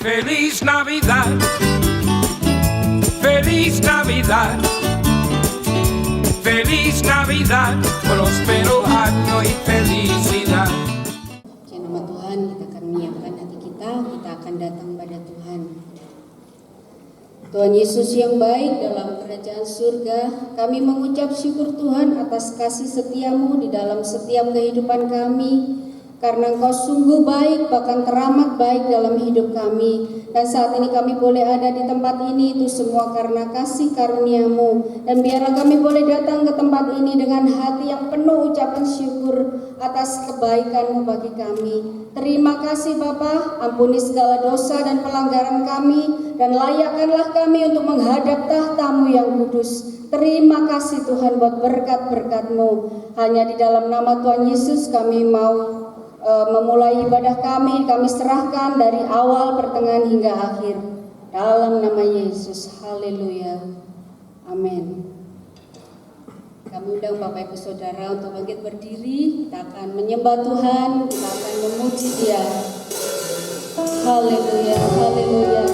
Feliz Navidad, Feliz Navidad, Feliz Navidad, próspero año y felicidad. Ya, nama Tuhan, kita akan menyiapkan hati kita akan datang pada Tuhan. Tuhan Yesus yang baik dalam kerajaan surga, kami mengucap syukur Tuhan atas kasih setiamu di dalam setiap kehidupan kami. Karena Engkau sungguh baik, bahkan teramat baik dalam hidup kami. Dan saat ini kami boleh ada di tempat ini, itu semua karena kasih karunia-Mu. Dan biarlah kami boleh datang ke tempat ini dengan hati yang penuh ucapan syukur atas kebaikan-Mu bagi kami. Terima kasih Bapa, ampuni segala dosa dan pelanggaran kami, dan layakkanlah kami untuk menghadap tahta-Mu yang kudus. Terima kasih Tuhan buat berkat-berkat-Mu. Hanya di dalam nama Tuhan Yesus kami mau memulai ibadah kami serahkan dari awal, pertengahan hingga akhir. Dalam nama Yesus, haleluya, amin. Kami undang Bapak Ibu Saudara untuk bangkit berdiri. Kita akan menyembah Tuhan, kita akan memuji Dia. Haleluya, haleluya.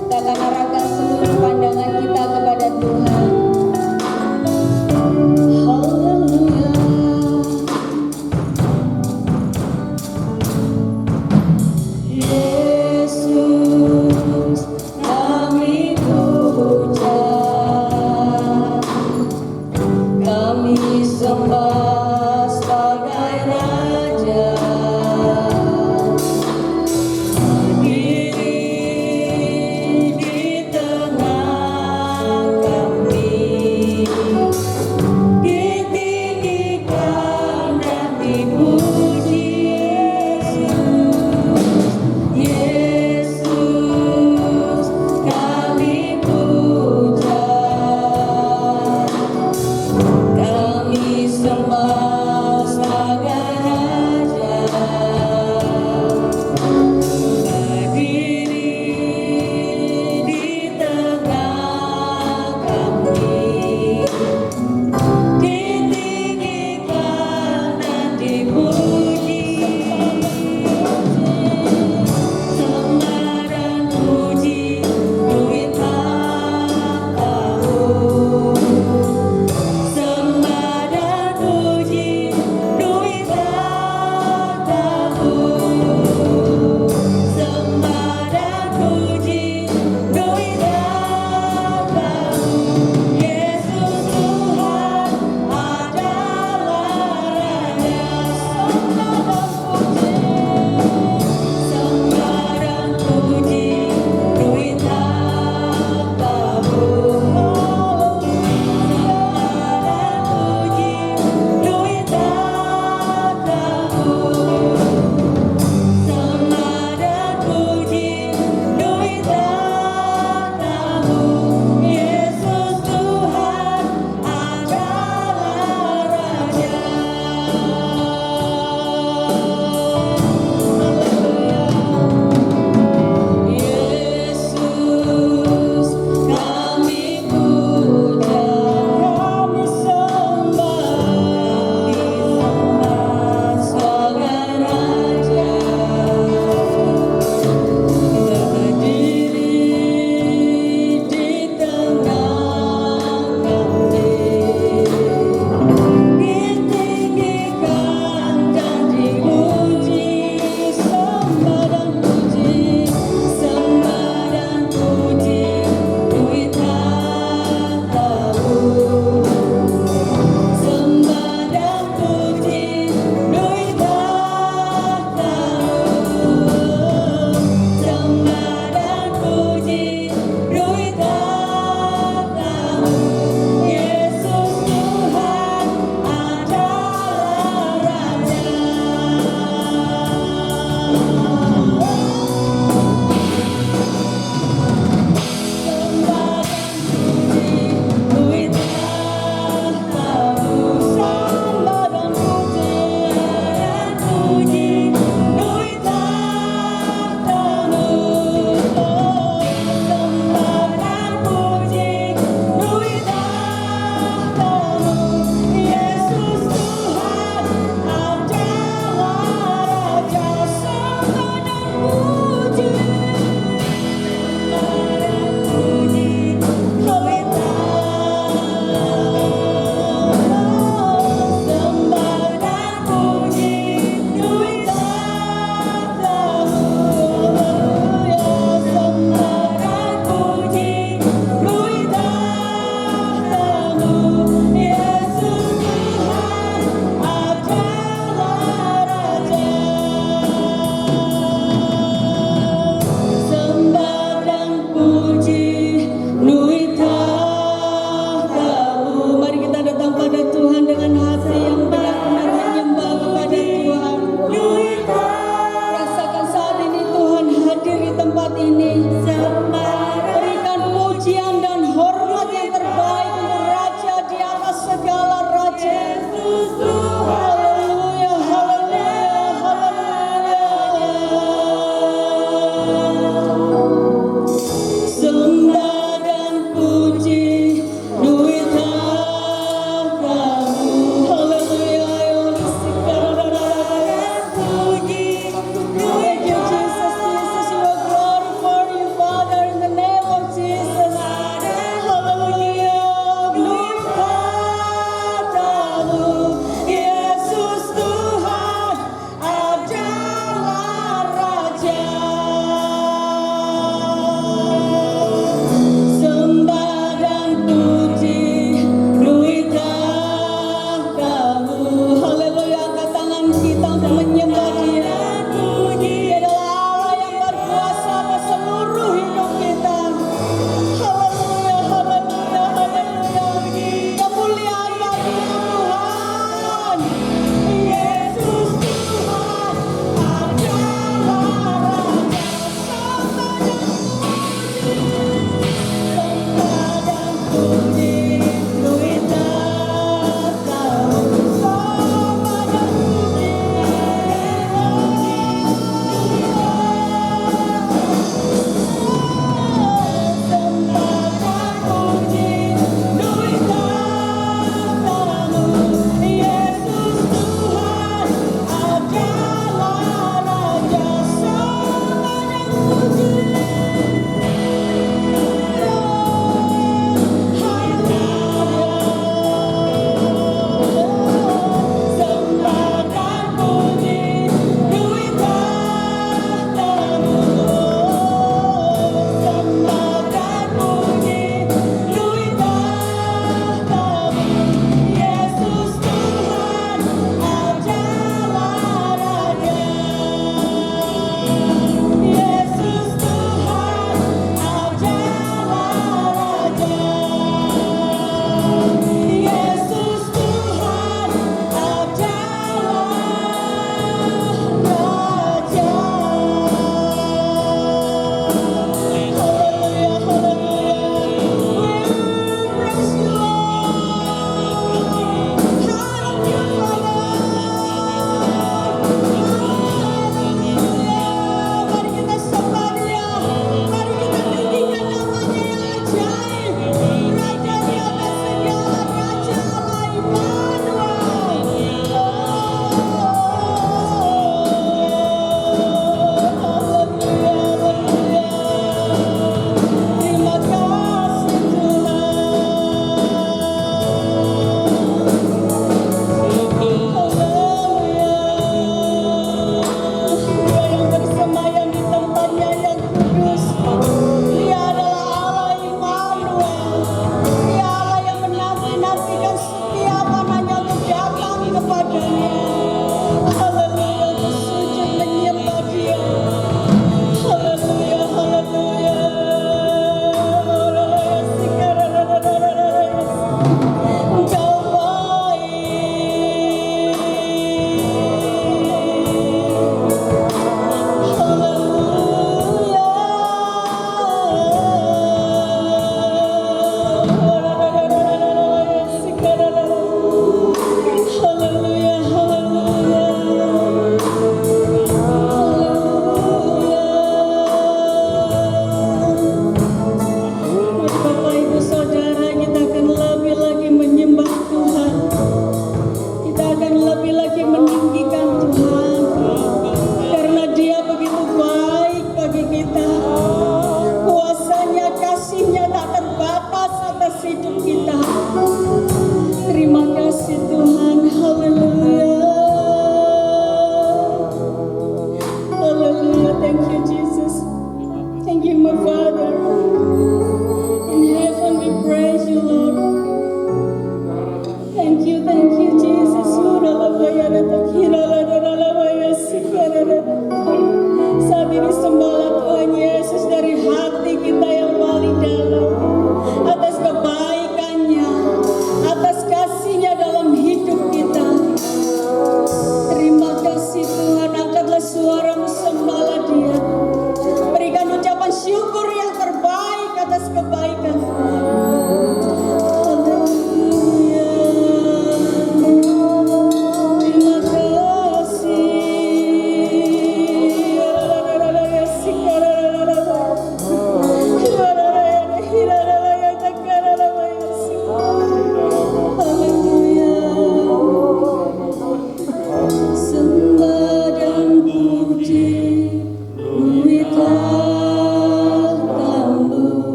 Kita akan arahkan seluruh pandangan kita kepada Tuhan. Haleluya. Yesus, kami puja, kami sembah sebagai Raja. Berdiri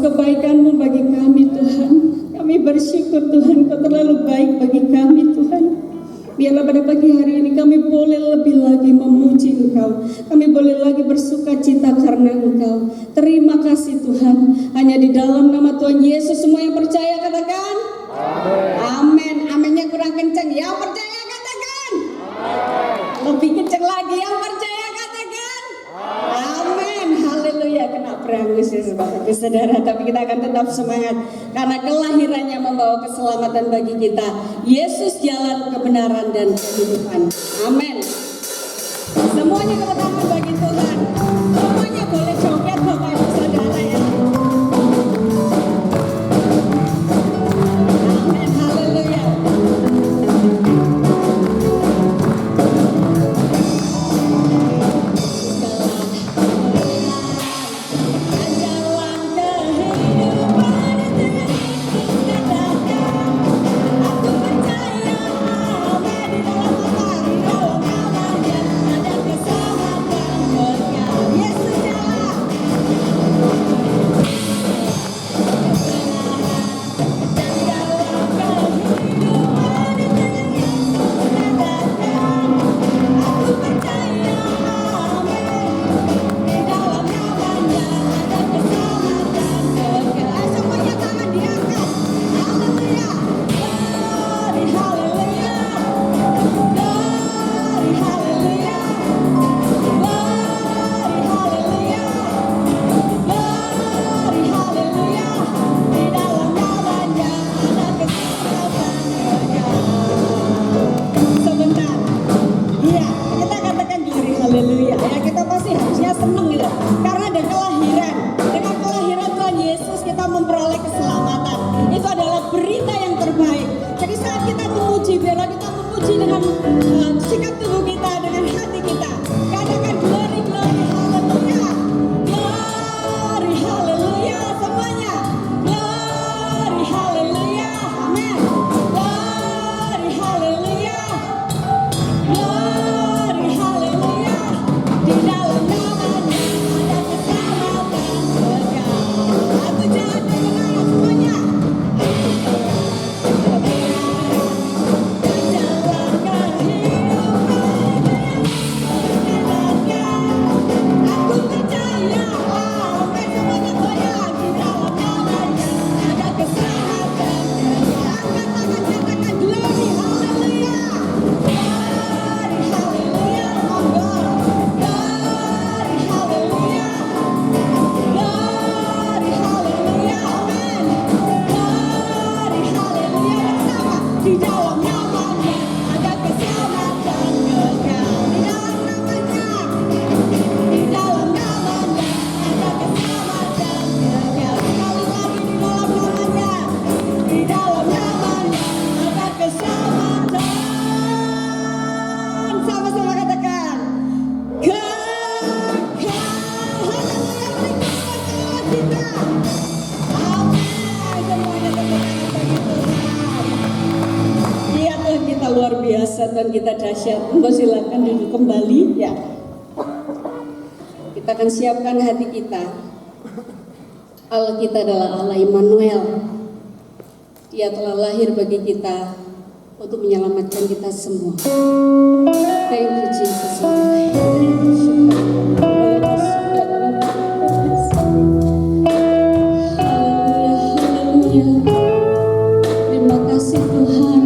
kebaikan-Mu bagi kami Tuhan. Kami bersyukur Tuhan, Kau terlalu baik bagi kami Tuhan. Biarlah pada pagi hari ini kami boleh lebih lagi memuji Engkau. Kami boleh lagi bersuka cita karena Engkau. Terima kasih Tuhan. Hanya di dalam nama Tuhan Yesus semua yang percaya katakan amin. Aminnya kurang kencang. Yang percaya katakan amin. Lebih kencang lagi. Yang percaya katakan amin. Haleluya. Kena perangus ya saudara. Tapi kita akan tetap semangat. Karena kelahirannya membawa keselamatan bagi kita. Yesus jalan kebenaran dan kehidupan. Amin. Semuanya tepuk tangan bagi Tuhan. Semuanya boleh joget Bapak Ibu Saudara ya. Amin. Haleluya. Haleluya. Ya kita pasti harusnya senang gitu. Karena ada kelahiran. Dengan kelahiran Tuhan Yesus kita memperoleh keselamatan. Itu adalah berita yang terbaik. Jadi saat kita memuji, biarlah kita memuji dengan sikap tubuh kita, dengan hati kita. Katakan glory, glory, haleluya. Glory, haleluya. Semuanya. Glory, haleluya. Amin. Glory, haleluya. Glory, haleluya. Di dalam namanya ada keselamatan kekal. Aku jalan kebenaran semuanya. Di dalam namanya ada keselamatan kekal. Di dalam namanya ada keselamatan kekal. Sekali lagi di dalam namanya. Di dalam namanya ada keselamatan. Sama-sama katakan kekal. Haleluya, berikutnya kita. Amin. Semuanya terdengar bagi Tuhan. Iya Tuhan kita luar biasa, Tuhan kita dahsyat. Engkau silakan duduk kembali ya. Kita akan siapkan hati kita. Allah kita adalah Allah Immanuel. Dia telah lahir bagi kita untuk menyelamatkan kita semua. Thank you Jesus. Haleluya. Terima kasih Tuhan.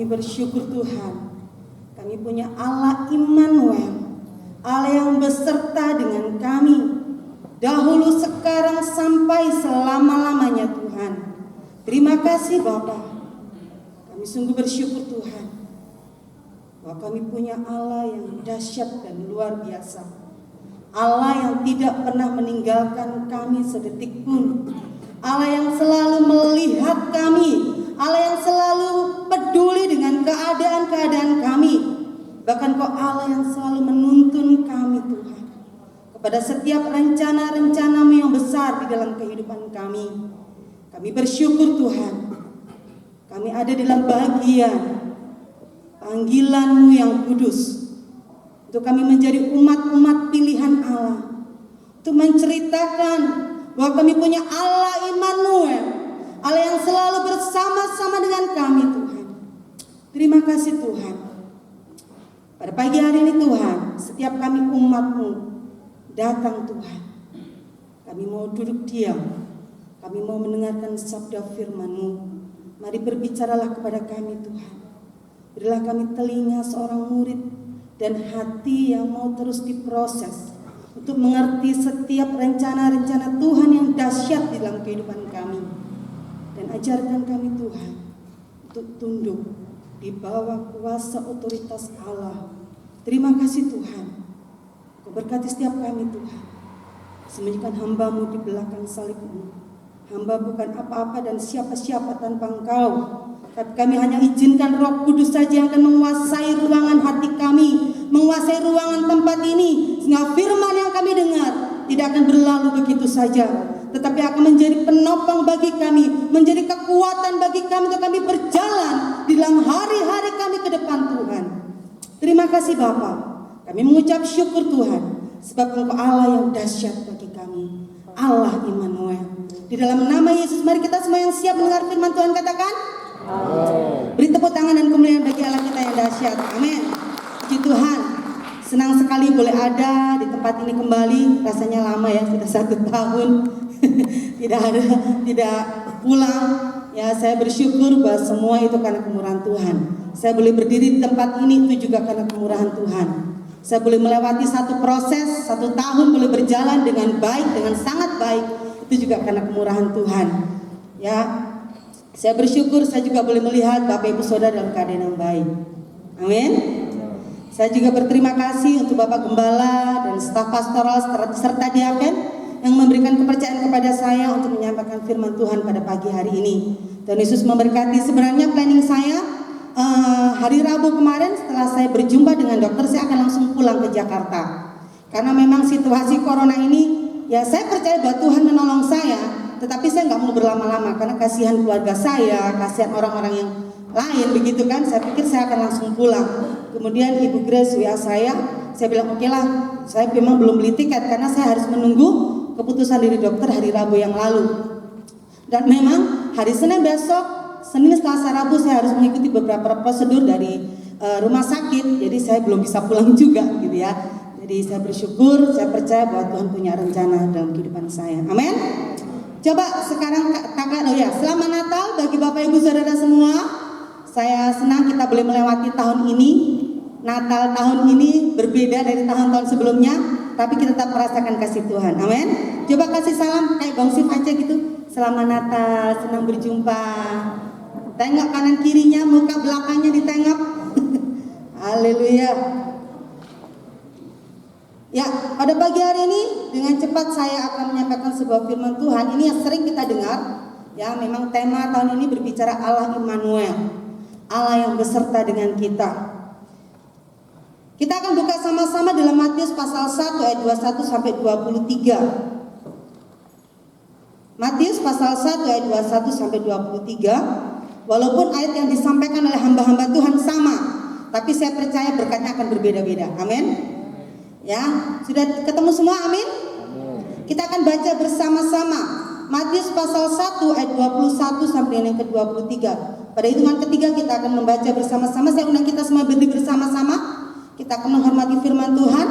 bersyukur Tuhan, kami punya Allah Immanuel, Allah yang beserta dengan kami, dahulu, sekarang, sampai selama-lamanya Tuhan. Terima kasih Bapa. Kami sungguh bersyukur Tuhan, bahwa kami punya Allah yang dahsyat dan luar biasa, Allah yang tidak pernah meninggalkan kami sedetik pun, Allah yang selalu melihat kami, Allah yang selalu peduli dengan keadaan-keadaan kami. Bahkan Kau Allah yang selalu menuntun kami Tuhan, kepada setiap rencana-rencana-Mu yang besar di dalam kehidupan kami. Kami bersyukur Tuhan, kami ada dalam bagian panggilan-Mu yang kudus, untuk kami menjadi umat-umat pilihan Allah, untuk menceritakan bahwa kami punya Allah Immanuel, Allah yang selalu bersama-sama dengan kami Tuhan. Terima kasih Tuhan. Pada pagi hari ini Tuhan, setiap kami umat-Mu datang Tuhan, kami mau duduk diam, kami mau mendengarkan sabda firman-Mu. Mari berbicaralah kepada kami Tuhan. Berilah kami telinga seorang murid dan hati yang mau terus diproses untuk mengerti setiap rencana-rencana Tuhan yang dahsyat di dalam kehidupan kami. Dan ajarkan kami Tuhan untuk tunduk di bawah kuasa otoritas Allah. Terima kasih Tuhan. Kau berkati setiap kami Tuhan. Sembunyikan hamba-Mu di belakang salib-Mu. Hamba bukan apa-apa dan siapa-siapa tanpa Engkau. Tapi kami hanya izinkan Roh Kudus saja yang akan menguasai ruangan hati kami, menguasai ruangan tempat ini, sehingga firman yang kami dengar tidak akan berlalu begitu saja, tetapi akan menjadi penopang bagi kami, menjadi kekuatan bagi kami untuk kami berjalan di dalam hari-hari kami ke depan Tuhan. Terima kasih Bapa. Kami mengucap syukur Tuhan, sebab Engkau Allah yang dahsyat bagi kami, Allah Immanuel. Di dalam nama Yesus, mari kita semua yang siap mendengar firman Tuhan katakan amin. Beri tepuk tangan dan kemuliaan bagi Allah kita yang dahsyat. Amin. Puji Tuhan. Senang sekali boleh ada di tempat ini kembali. Rasanya lama ya, sudah 1 tahun tidak pulang. Ya, saya bersyukur bahwa semua itu karena kemurahan Tuhan. Saya boleh berdiri di tempat ini itu juga karena kemurahan Tuhan. Saya boleh melewati satu proses, 1 tahun boleh berjalan dengan baik, dengan sangat baik. Itu juga karena kemurahan Tuhan. Ya, saya bersyukur saya juga boleh melihat Bapak Ibu Saudara dalam keadaan yang baik. Amin. Saya juga berterima kasih untuk Bapak Gembala dan staf pastoral serta diaken yang memberikan kepercayaan kepada saya untuk menyampaikan firman Tuhan pada pagi hari ini. Tuhan Yesus memberkati. Sebenarnya planning saya hari Rabu kemarin setelah saya berjumpa dengan dokter, saya akan langsung pulang ke Jakarta. Karena memang situasi corona ini, ya saya percaya bahwa Tuhan menolong saya, tetapi saya nggak mau berlama-lama karena kasihan keluarga saya, kasihan orang-orang yang lain begitu kan. Saya pikir saya akan langsung pulang. Kemudian Ibu Grace WA saya bilang oke lah, saya memang belum beli tiket karena saya harus menunggu keputusan dari dokter hari Rabu yang lalu. Dan memang hari Senin besok, Senin, Selasa, Rabu saya harus mengikuti beberapa prosedur dari rumah sakit, jadi saya belum bisa pulang juga gitu ya. Jadi saya bersyukur, saya percaya bahwa Tuhan punya rencana dalam kehidupan saya. Amin. Coba sekarang kakak, selamat Natal bagi Bapak Ibu Saudara semua. Saya senang kita boleh melewati tahun ini. Natal tahun ini berbeda dari tahun-tahun sebelumnya, tapi kita tetap merasakan kasih Tuhan. Amin. Coba kasih salam kayak Bang Sif aja gitu. Selamat Natal, senang berjumpa. Tengok kanan kirinya, muka belakangnya ditengok. Haleluya. Ya, pada pagi hari ini dengan cepat saya akan menyampaikan sebuah firman Tuhan. Ini yang sering kita dengar. Ya, memang tema tahun ini berbicara Allah Immanuel, Allah yang beserta dengan kita. Kita akan buka sama-sama dalam Matius pasal 1 ayat 21 sampai 23. Matius pasal 1 ayat 21 sampai 23. Walaupun ayat yang disampaikan oleh hamba-hamba Tuhan sama, tapi saya percaya berkatnya akan berbeda-beda. Amin. Ya, sudah ketemu semua? Amin. Kita akan baca bersama-sama Matius pasal 1 ayat 21 sampai yang ke-23. Pada hitungan ketiga kita akan membaca bersama-sama. Saya undang kita semua berdiri bersama-sama. Kita akan menghormati firman Tuhan.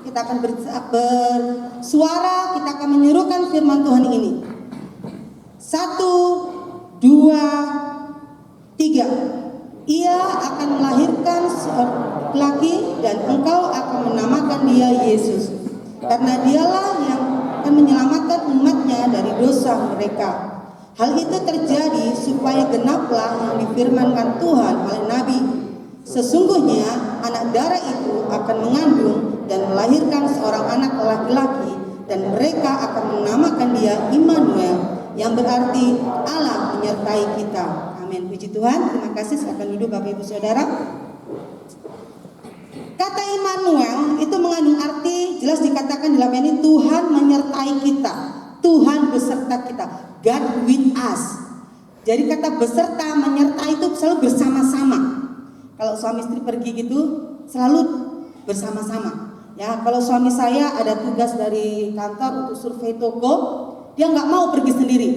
Kita akan bersuara. Kita akan menyerukan firman Tuhan ini. 1, 2, 3. Ia akan melahirkan seorang laki dan engkau akan menamakan dia Yesus, karena dialah yang akan menyelamatkan umatnya dari dosa mereka. Hal itu terjadi supaya genaplah yang difirmankan Tuhan oleh Nabi. Sesungguhnya anak darah itu akan mengandung dan melahirkan seorang anak laki-laki, dan mereka akan menamakan dia Immanuel, yang berarti Allah menyertai kita. Amin. Puji Tuhan. Terima kasih. Silakan duduk Bapak Ibu Saudara. Kata Immanuel itu mengandung arti, jelas dikatakan dalam ini, Tuhan menyertai kita, Tuhan beserta kita, God with us. Jadi kata beserta, menyertai itu selalu bersama-sama. Kalau suami istri pergi gitu selalu bersama-sama. Ya, kalau suami saya ada tugas dari kantor untuk survei toko, dia nggak mau pergi sendiri.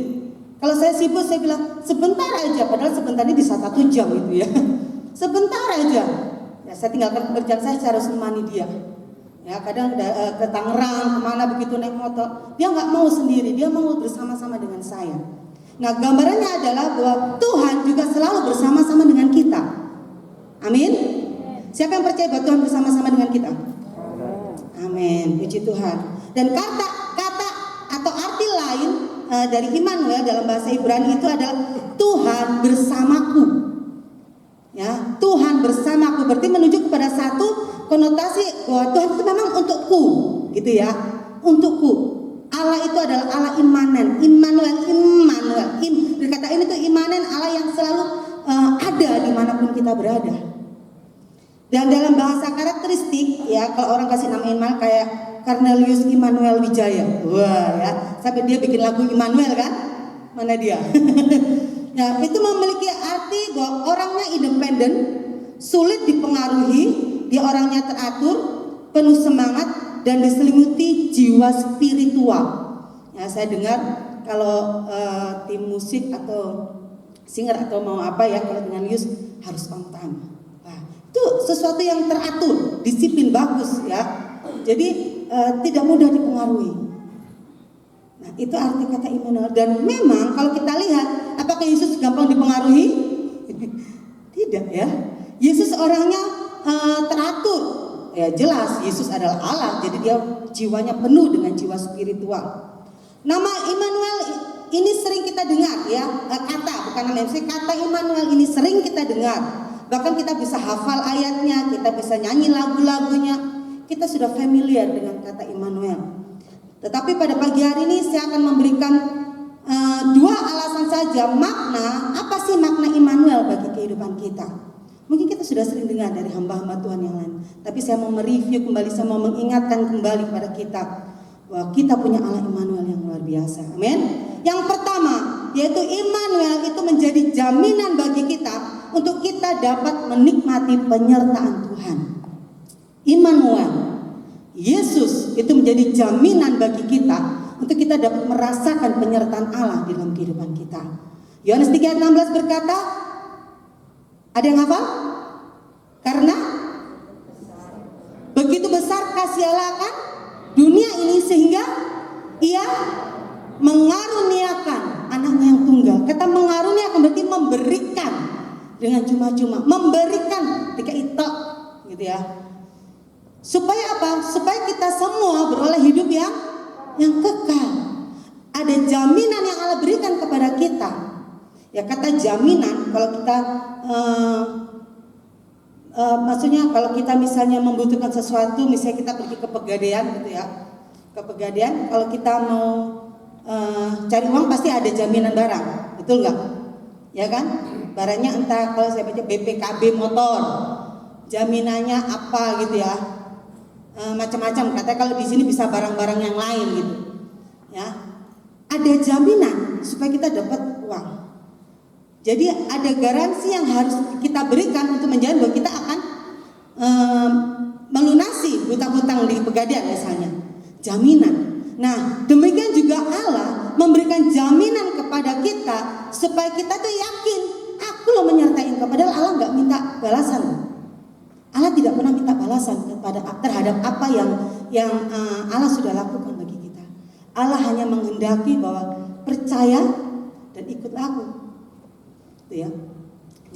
Kalau saya sibuk, saya bilang sebentar aja, padahal sebentarnya bisa 1 jam gitu ya. Sebentar aja. Ya, saya tinggalkan pekerjaan saya harus menemani dia. Ya, kadang ke Tangerang kemana begitu naik motor, dia nggak mau sendiri, dia mau bersama-sama dengan saya. Nah, gambarannya adalah bahwa Tuhan juga selalu bersama-sama dengan kita. Amin. Siapa yang percaya bahwa Tuhan bersama-sama dengan kita? Amin. Puji Tuhan. Dan kata atau arti lain dari Immanuel dalam bahasa Ibrani itu adalah Tuhan bersamaku. Ya, Tuhan bersamaku berarti menunjuk kepada satu konotasi bahwa Tuhan itu memang untukku, gitu ya, untukku. Allah itu adalah Allah imanen, Immanuel. Kata ini tuh imanen, Allah yang selalu ada dimanapun kita berada. Dan dalam bahasa karakteristik, ya, kalau orang kasih nama Immanuel kayak Cornelius Immanuel Wijaya, wah ya, sampai dia bikin lagu Immanuel kan, mana dia? Nah, itu memiliki arti bahwa orangnya independen, sulit dipengaruhi, dia orangnya teratur, penuh semangat, dan diselimuti jiwa spiritual. Ya, saya dengar kalau tim musik atau singer atau mau apa ya, kalau dengan Yus harus on time. Nah, itu sesuatu yang teratur, disiplin bagus ya. Jadi tidak mudah dipengaruhi. Nah, itu arti kata Immanuel. Dan memang kalau kita lihat, apakah Yesus gampang dipengaruhi? Tidak ya. Yesus orangnya teratur. Ya jelas Yesus adalah Allah, jadi dia jiwanya penuh dengan jiwa spiritual. Nama Immanuel ini sering kita dengar ya, kata Immanuel ini sering kita dengar. Bahkan kita bisa hafal ayatnya, kita bisa nyanyi lagu-lagunya. Kita sudah familiar dengan kata Immanuel. Tetapi pada pagi hari ini saya akan memberikan 2 alasan saja makna, apa sih makna Immanuel bagi kehidupan kita. Mungkin kita sudah sering dengar dari hamba-hamba Tuhan yang lain, tapi saya mau mereview kembali, saya mau mengingatkan kembali kepada kita bahwa kita punya Allah Immanuel yang luar biasa. Amin. Yang pertama, yaitu Immanuel itu menjadi jaminan bagi kita untuk kita dapat menikmati penyertaan Tuhan. Immanuel, Yesus itu menjadi jaminan bagi kita untuk kita dapat merasakan penyertaan Allah dalam kehidupan kita. Yohanes 3:16 berkata, ada yang hafal? Karena begitu besar kasih Allah akan dunia ini sehingga ia mengaruniakan anaknya yang tunggal. Kata mengaruniakan berarti memberikan dengan cuma-cuma, memberikan ketika itu, gitu ya. Supaya apa? Supaya kita semua beroleh hidup yang kekal. Ada jaminan yang Allah berikan kepada kita. Ya, kata jaminan kalau kita maksudnya kalau kita misalnya membutuhkan sesuatu, misalnya kita pergi ke Pegadaian gitu ya. Ke Pegadaian, kalau kita mau cari uang pasti ada jaminan barang. Betul nggak? Ya kan? Barangnya entah kalau saya baca BPKB motor. Jaminannya apa gitu ya. Macam-macam, katanya kalau di sini bisa barang-barang yang lain gitu ya. Ada jaminan supaya kita dapat uang. Jadi ada garansi yang harus kita berikan untuk menjamin bahwa kita akan melunasi hutang-hutang di Pegadaian misalnya. Jaminan. Nah, demikian juga Allah memberikan jaminan kepada kita supaya kita tuh yakin, aku lo menyertai engkau. Padahal Allah nggak minta balasan. Allah tidak pernah minta balasan terhadap apa yang Allah sudah lakukan bagi kita. Allah hanya menghendaki bahwa percaya dan ikut aku. Gitu ya.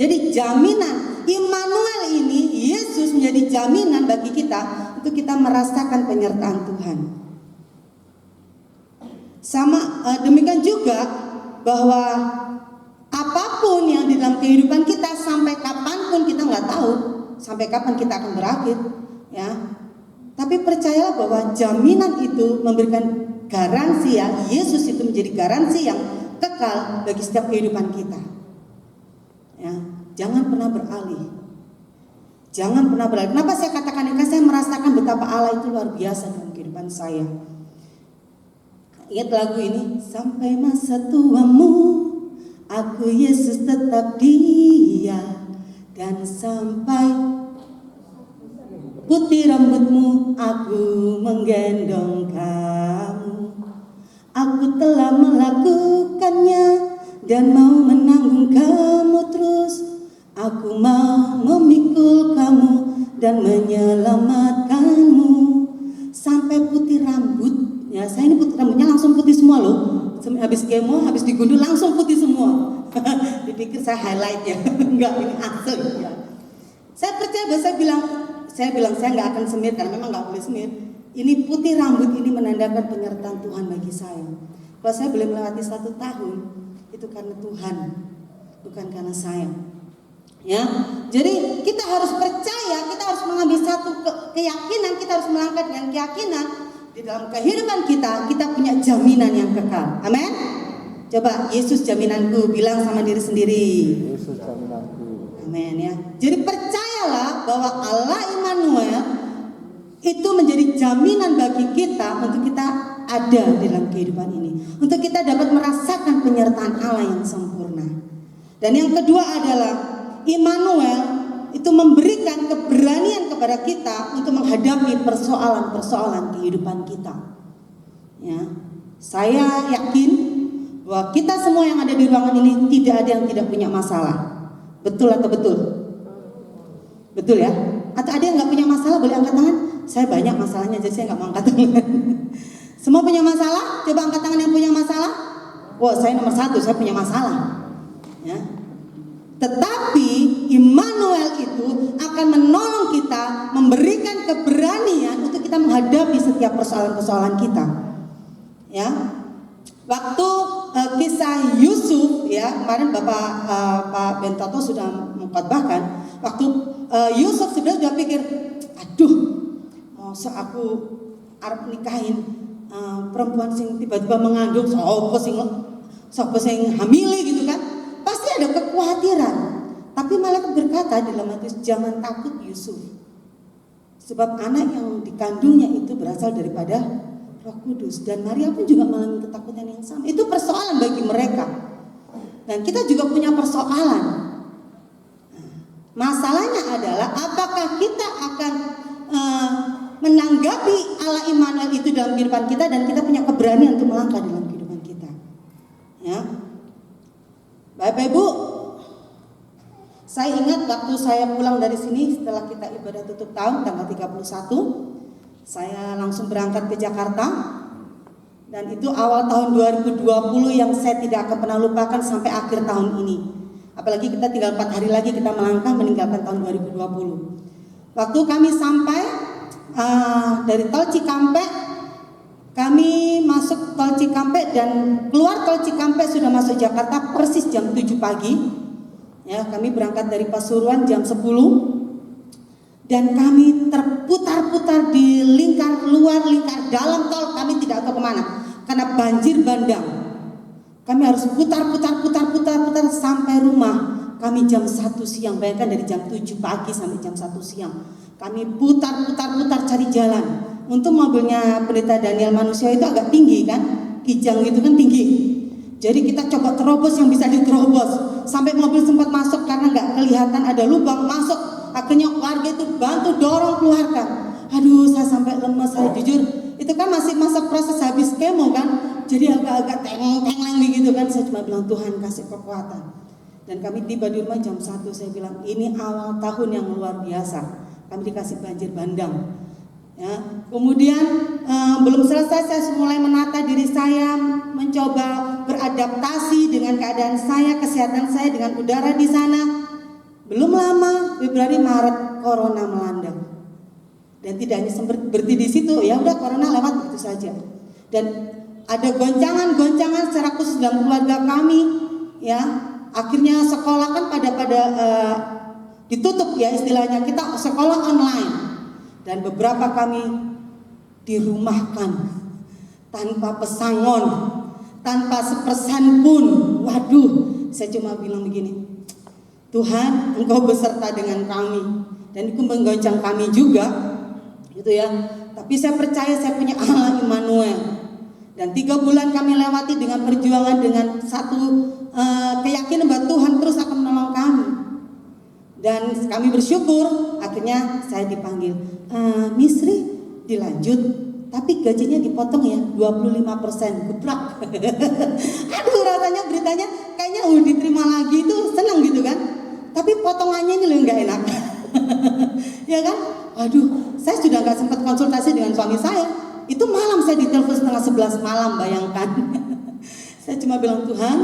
Jadi jaminan Immanuel ini, Yesus menjadi jaminan bagi kita untuk kita merasakan penyertaan Tuhan. Sama demikian juga bahwa apapun yang di dalam kehidupan kita, sampai kapanpun kita nggak tahu sampai kapan kita akan berakhir, ya. Tapi percayalah bahwa jaminan itu memberikan garansi, ya. Yesus itu menjadi garansi yang kekal bagi setiap kehidupan kita. Ya, jangan pernah beralih. Jangan pernah beralih. Kenapa saya katakan ini? Karena saya merasakan betapa Allah itu luar biasa dalam kehidupan saya. Ingat lagu ini, sampai masa tuamu aku Yesus tetap Dia, dan sampai putih rambutmu aku menggendong kamu. Aku telah melakukannya dan mau menanggung kamu terus. Aku mau memikul kamu dan menyelamatkanmu sampai putih rambut. Ya, saya ini putih rambutnya langsung putih semua loh. Habis kemo, habis digundul langsung putih semua. Dipikir saya highlight ya, enggak, ini asli ya. Saya percaya, saya bilang saya nggak akan semir karena memang nggak boleh semir. Ini putih rambut ini menandakan penyertaan Tuhan bagi saya. Kalau saya boleh melewati 1 tahun, itu karena Tuhan, bukan karena saya. Ya, jadi kita harus percaya, kita harus mengambil satu keyakinan, kita harus melangkah dengan keyakinan. Di dalam kehidupan kita punya jaminan yang kekal. Amin. Coba, Yesus jaminanku, bilang sama diri sendiri. Yesus jaminanku. Amin ya. Jadi percayalah bahwa Allah Immanuel itu menjadi jaminan bagi kita untuk kita ada dalam kehidupan ini, untuk kita dapat merasakan penyertaan Allah yang sempurna. Dan yang kedua adalah Immanuel itu memberikan keberanian kepada kita untuk menghadapi persoalan-persoalan kehidupan kita. Ya, saya yakin bahwa kita semua yang ada di ruangan ini tidak ada yang tidak punya masalah. Betul atau betul? Betul ya? Atau ada yang nggak punya masalah? Boleh angkat tangan? Saya banyak masalahnya, jadi saya nggak mau angkat tangan. Semua punya masalah? Coba angkat tangan yang punya masalah. Wah, saya nomor 1, saya punya masalah. Ya. Tetapi Immanuel itu akan menolong kita, memberikan keberanian untuk kita menghadapi setiap persoalan-persoalan kita. Ya, waktu kisah Yusuf, ya kemarin Pak Bentoto sudah mengkhotbahkan, waktu Yusuf sudah pikir, aduh, masa aku arep nikahin perempuan sing tiba-tiba mengandung, sopo sing hamili gitu kan. Pasti ada kekhawatiran. Tapi malaikat berkata dalam hati, jangan takut Yusuf, sebab anak yang dikandungnya itu berasal daripada Roh Kudus. Dan Maria pun juga mengalami ketakutan yang sama. Itu persoalan bagi mereka. Dan kita juga punya persoalan. Masalahnya adalah apakah kita akan menanggapi Allah Immanuel itu dalam kehidupan kita, dan kita punya keberanian untuk melangkah dalam kehidupan kita. Ya. Bapak Ibu, saya ingat waktu saya pulang dari sini setelah kita ibadah tutup tahun tanggal 31, saya langsung berangkat ke Jakarta. Dan itu awal tahun 2020 yang saya tidak akan pernah lupakan sampai akhir tahun ini. Apalagi kita tinggal 4 hari lagi kita melangkah meninggalkan tahun 2020. Waktu kami sampai dari tol Cikampek, kami masuk tol Cikampek dan keluar tol Cikampek sudah masuk Jakarta persis jam 7 pagi. Ya, kami berangkat dari Pasuruan jam 10. Dan kami terputar-putar di lingkar luar, lingkar dalam tol, kami tidak tahu kemana. Karena banjir bandang. Kami harus putar sampai rumah. Kami jam 1 siang, bayangkan dari jam 7 pagi sampai jam 1 siang. Kami putar cari jalan. Untuk mobilnya Pendeta Daniel Manusia itu agak tinggi kan, kijang itu kan tinggi. Jadi kita coba terobos yang bisa diterobos. Sampai mobil sempat masuk karena nggak kelihatan ada lubang, masuk. Akhirnya warga itu bantu dorong keluarkan. Aduh, saya sampai lemes, saya jujur. Itu kan masih masa proses habis kemo kan, jadi agak-agak tengeng begitu kan. Saya cuma bilang Tuhan kasih kekuatan. Dan kami tiba di rumah jam 1, saya bilang ini awal tahun yang luar biasa. Kami dikasih banjir bandang. Ya, kemudian belum selesai saya mulai menata diri saya, mencoba beradaptasi dengan keadaan saya, kesehatan saya, dengan udara di sana. Belum lama, Februari, Maret, corona melanda. Dan tidak hanya berhenti di situ, ya udah corona lewat begitu saja. Dan ada goncangan-goncangan secara khusus dalam keluarga kami, ya. Akhirnya sekolah kan pada ditutup ya istilahnya, kita sekolah online. Dan beberapa kami dirumahkan tanpa pesangon, tanpa sepersen pun. Waduh, saya cuma bilang begini, Tuhan, Engkau beserta dengan kami, dan itu menggoncang kami juga, gitu ya. Tapi saya percaya saya punya Allah Immanuel, dan 3 bulan kami lewati dengan perjuangan, dengan satu keyakinan bahwa Tuhan terus akan menolong kami. Dan kami bersyukur, akhirnya saya dipanggil, Misri dilanjut, tapi gajinya dipotong ya 25%, gebrak. Aduh, rasanya beritanya kayaknya diterima lagi itu senang gitu kan. Tapi potongannya ini loh nggak enak. Ya kan? Waduh, saya sudah nggak sempat konsultasi dengan suami saya. Itu malam saya ditelepon setengah 11 malam, bayangkan. Saya cuma bilang, Tuhan,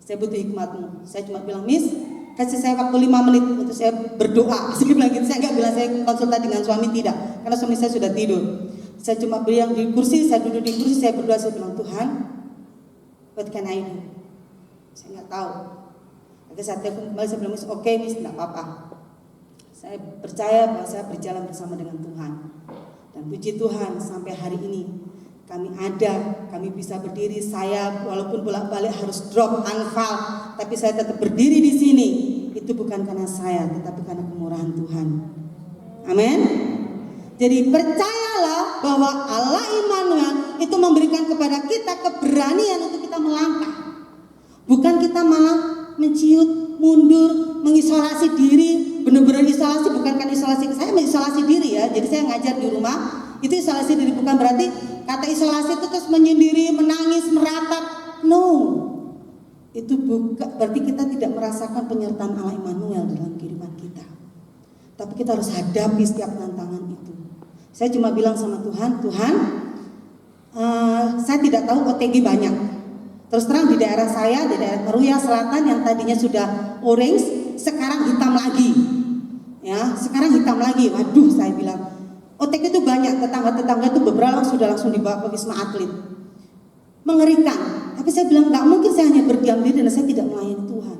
saya butuh hikmat-Mu. Saya cuma bilang, Miss, kasih saya waktu 5 menit untuk saya berdoa. Saya bilang gitu. Saya nggak bilang saya konsultasi dengan suami, tidak, karena suami saya sudah tidur. Saya cuma bilang di kursi, saya duduk di kursi, saya berdoa, saya bilang, Tuhan, what can I do? Saya nggak tahu. Akhirnya saya telepon kembali, saya bilang, Miss, oke, Miss, nggak apa-apa. Saya percaya bahwa saya berjalan bersama dengan Tuhan. Dan puji Tuhan, sampai hari ini kami ada, kami bisa berdiri. Saya walaupun bolak-balik harus drop anfal, tapi saya tetap berdiri di sini. Itu bukan karena saya, tetapi karena kemurahan Tuhan. Amin. Jadi percayalah bahwa Allah Immanuel itu memberikan kepada kita keberanian untuk kita melangkah. Bukan kita malah menciut, mundur, mengisolasi diri. Benar-benar isolasi, bukan kan isolasi. Saya mengisolasi diri ya. Jadi saya ngajar di rumah. Itu isolasi diri, bukan berarti kata isolasi itu terus menyendiri, menangis, meratap. No. Itu bukan berarti kita tidak merasakan penyertaan Allah Immanuel dalam kehidupan kita. Tapi kita harus hadapi setiap tantangan itu. Saya cuma bilang sama Tuhan, Tuhan, saya tidak tahu OTG banyak. Terus terang di daerah saya, di daerah Meruya Selatan yang tadinya sudah orange, sekarang hitam lagi. Ya, sekarang hitam lagi. Waduh, saya bilang, OTG itu banyak, tetangga-tetangga itu beberapa sudah langsung dibawa ke Wisma Atlet. Mengerikan. Tapi saya bilang nggak mungkin saya hanya berdiam diri dan saya tidak melayani Tuhan.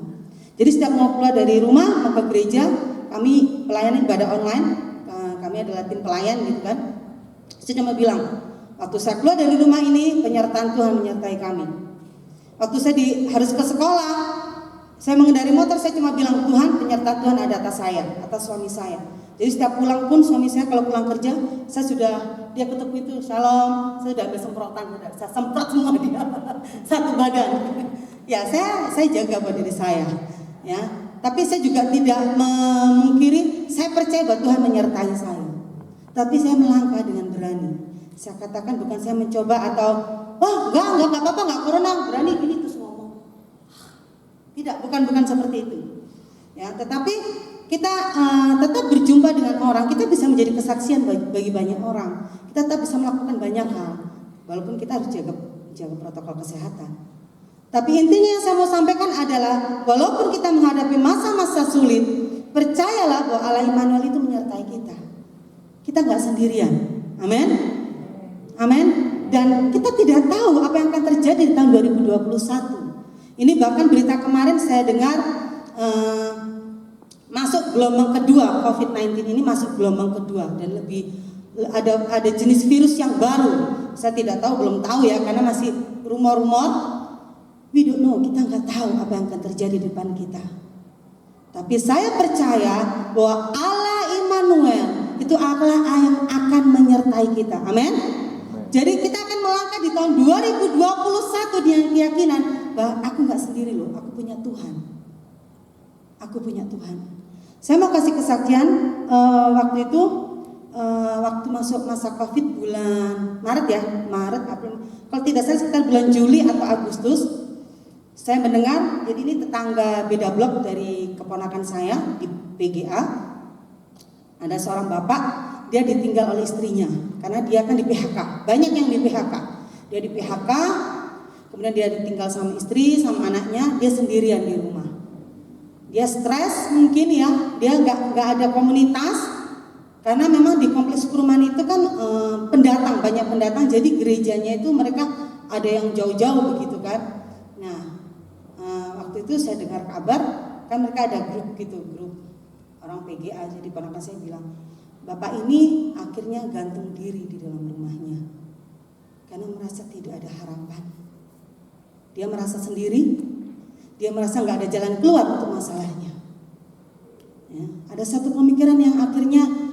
Jadi setiap mau keluar dari rumah mau ke gereja, kami pelayanan ibadah online. Kami adalah tim pelayan gitu kan. Saya cuma bilang, waktu saya keluar dari rumah ini, penyertaan Tuhan menyertai kami. Waktu saya harus ke sekolah, saya mengendari motor, saya cuma bilang, Tuhan, penyertaan Tuhan ada atas saya, atas suami saya. Jadi setiap pulang pun suami saya kalau pulang kerja, saya sudah, dia ketemu itu, shalom, saya sudah ambil semprotan, saya semprot semua dia, satu badan. Ya, saya jaga buat diri saya, ya. Tapi saya juga tidak memungkiri, saya percaya bahwa Tuhan menyertai saya. Tapi saya melangkah dengan berani. Saya katakan bukan saya mencoba atau, wah enggak apa-apa, enggak corona, berani gini terus ngomong. Tidak, bukan seperti itu. Ya, tetapi kita tetap berjumpa dengan orang, kita bisa menjadi kesaksian bagi banyak orang. Kita tetap bisa melakukan banyak hal, walaupun kita harus jaga protokol kesehatan. Tapi intinya yang saya mau sampaikan adalah, walaupun kita menghadapi masa-masa sulit, percayalah bahwa Allah Immanuel itu menyertai kita. Kita nggak sendirian, amin, amin. Dan kita tidak tahu apa yang akan terjadi di tahun 2021. Ini bahkan berita kemarin saya dengar masuk gelombang kedua, COVID-19 ini masuk gelombang kedua dan lebih ada jenis virus yang baru. Saya tidak tahu, belum tahu ya, karena masih rumor-rumor. We don't know, kita nggak tahu apa yang akan terjadi di depan kita. Tapi saya percaya bahwa Allah Immanuel itu Allah yang akan menyertai kita. Amin. Jadi kita akan melangkah di tahun 2021 dengan keyakinan bahwa aku nggak sendiri loh, aku punya Tuhan. Aku punya Tuhan. Saya mau kasih kesaksian waktu itu, waktu masuk masa COVID bulan Maret ya, Maret, April. Kalau tidak salah sekitar bulan Juli atau Agustus, saya mendengar, jadi ini tetangga beda blok dari keponakan saya di PGA. Ada seorang bapak, dia ditinggal oleh istrinya karena dia kan di PHK. Banyak yang di PHK. Dia di PHK, kemudian dia ditinggal sama istri, sama anaknya, dia sendirian di rumah. Dia stres mungkin ya, dia nggak ada komunitas. Karena memang di kompleks perumahan itu kan pendatang, banyak pendatang, jadi gerejanya itu mereka ada yang jauh-jauh begitu kan. Nah, waktu itu saya dengar kabar, kan mereka ada grup gitu, grup orang PGA, jadi ponakan saya bilang, bapak ini akhirnya gantung diri di dalam rumahnya, karena merasa tidak ada harapan. Dia merasa sendiri, dia merasa nggak ada jalan keluar untuk masalahnya. Ya, ada satu pemikiran yang akhirnya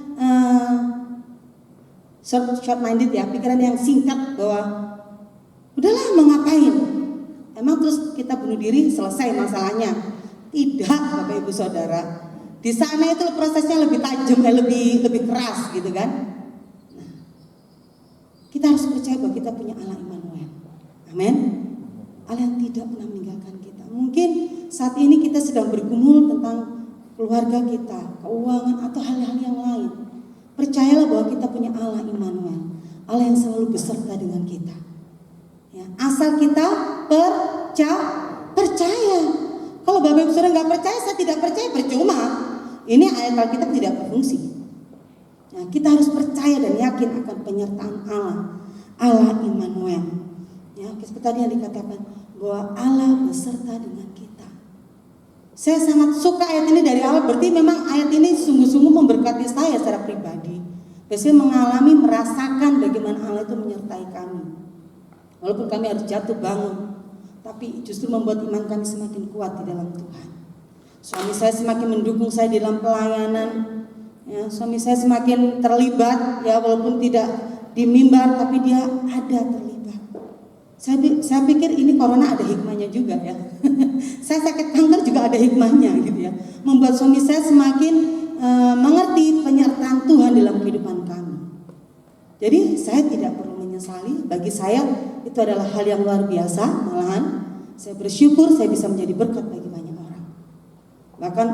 short minded ya, pikiran yang singkat bahwa udahlah mau ngapain, emang terus kita bunuh diri selesai masalahnya. Tidak, Bapak Ibu Saudara, di sana itu prosesnya lebih tajam, lebih keras gitu kan. Nah, kita harus percaya bahwa kita punya Allah Immanuel, amin. Allah yang tidak pernah meninggalkan kita. Mungkin saat ini kita sedang bergumul tentang keluarga kita, keuangan atau hal-hal yang lain. Percayalah bahwa kita punya Allah Immanuel, Allah yang selalu beserta dengan kita. Ya, asal kita percaya. Kalau Bapak Ibu Saudara nggak percaya, saya tidak percaya, percuma. Ini ayat Alkitab tidak berfungsi. Nah, kita harus percaya dan yakin akan penyertaan Allah Immanuel. Ya, seperti tadi yang dikatakan bahwa Allah beserta dengan kita. Saya sangat suka ayat ini dari awal, berarti memang ayat ini sungguh-sungguh memberkati saya secara pribadi. Saya mengalami, merasakan bagaimana Allah itu menyertai kami. Walaupun kami harus jatuh bangun, tapi justru membuat iman kami semakin kuat di dalam Tuhan. Suami saya semakin mendukung saya di dalam pelayanan. Ya, suami saya semakin terlibat, ya walaupun tidak di mimbar, tapi dia ada terlibat. Saya pikir ini corona ada hikmahnya juga ya. Saya sakit kanker juga ada hikmahnya gitu ya. Membuat suami saya semakin mengerti penyertaan Tuhan dalam kehidupan kami. Jadi saya tidak perlu menyesali. Bagi saya itu adalah hal yang luar biasa. Malahan saya bersyukur saya bisa menjadi berkat bagi banyak orang. Bahkan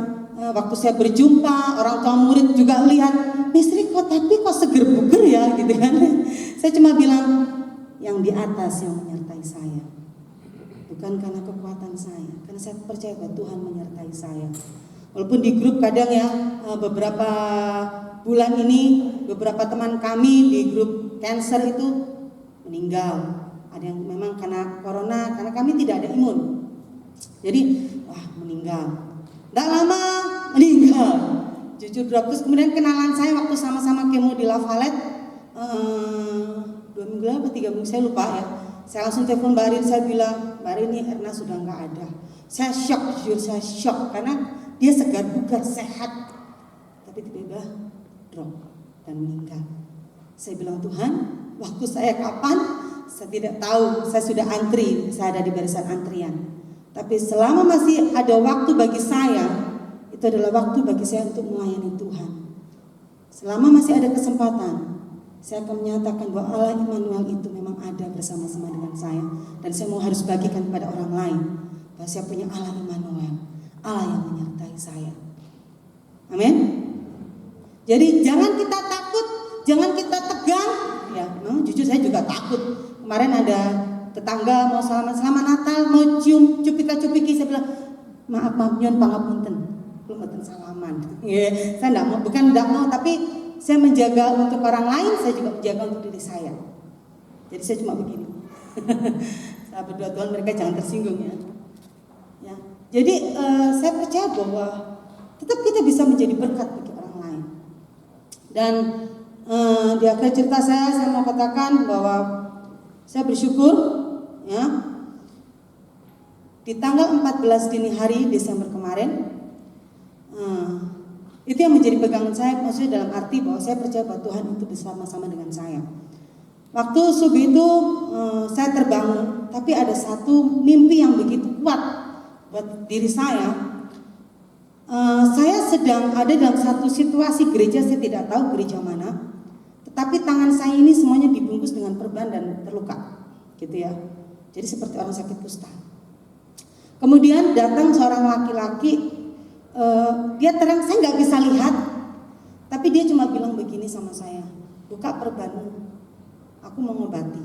waktu saya berjumpa orang tua murid juga lihat, "Misteri kok seger buger ya," gitu kan. Saya cuma bilang, yang di atas yang menyertai saya, bukan karena kekuatan saya, karena saya percaya bahwa Tuhan menyertai saya. Walaupun di grup kadang ya, beberapa bulan ini beberapa teman kami di grup cancer itu meninggal. Ada yang memang karena corona, karena kami tidak ada imun, jadi meninggal. Tidak lama meninggal, jujur drop. Terus kemudian kenalan saya waktu sama-sama kemo di Lavalet, 2 minggu atau 3 minggu saya lupa ya. Saya langsung telepon Mbak Arin, saya bilang, "Mbak Arin, ini Erna sudah nggak ada." Saya shock, jujur saya shock karena dia segar bugar, sehat, tapi tiba-tiba drop dan meninggal. Saya bilang, "Tuhan, waktu saya kapan? Saya tidak tahu. Saya sudah antri, saya ada di barisan antrian. Tapi selama masih ada waktu bagi saya, itu adalah waktu bagi saya untuk melayani Tuhan. Selama masih ada kesempatan, saya akan menyatakan bahwa Allah Immanuel itu memang ada bersama-sama dengan saya. Dan saya mau harus bagikan kepada orang lain bahwa saya punya Allah Immanuel, Allah yang menyertai saya. Amin. Jadi jangan kita takut, jangan kita tegang. Ya, jujur saya juga takut. Kemarin ada tetangga mau selamat Natal, mau cium cupika-cupiki, saya bilang, "Maaf nyon pangapunten, belum mboten salaman." Saya enggak mau, bukan enggak mau, tapi saya menjaga untuk orang lain, saya juga menjaga untuk diri saya. Jadi saya cuma begini. Saya berdoa, Tuhan mereka jangan tersinggung ya. Jadi saya percaya bahwa tetap kita bisa menjadi berkat bagi orang lain. Dan di akhir cerita saya mau katakan bahwa saya bersyukur ya. Di tanggal 14 dini hari Desember kemarin, itu yang menjadi pegangan saya, maksudnya dalam arti bahwa saya percaya bahwa Tuhan itu bersama-sama dengan saya. Waktu subuh itu saya terbangun, tapi ada satu mimpi yang begitu kuat buat diri saya. Saya sedang ada dalam satu situasi gereja, saya tidak tahu gereja mana, tetapi tangan saya ini semuanya dibungkus dengan perban dan terluka, gitu ya. Jadi seperti orang sakit kusta. Kemudian datang seorang laki-laki. Dia terang, saya nggak bisa lihat, tapi dia cuma bilang begini sama saya, "Buka perbanmu, aku mau ngobati."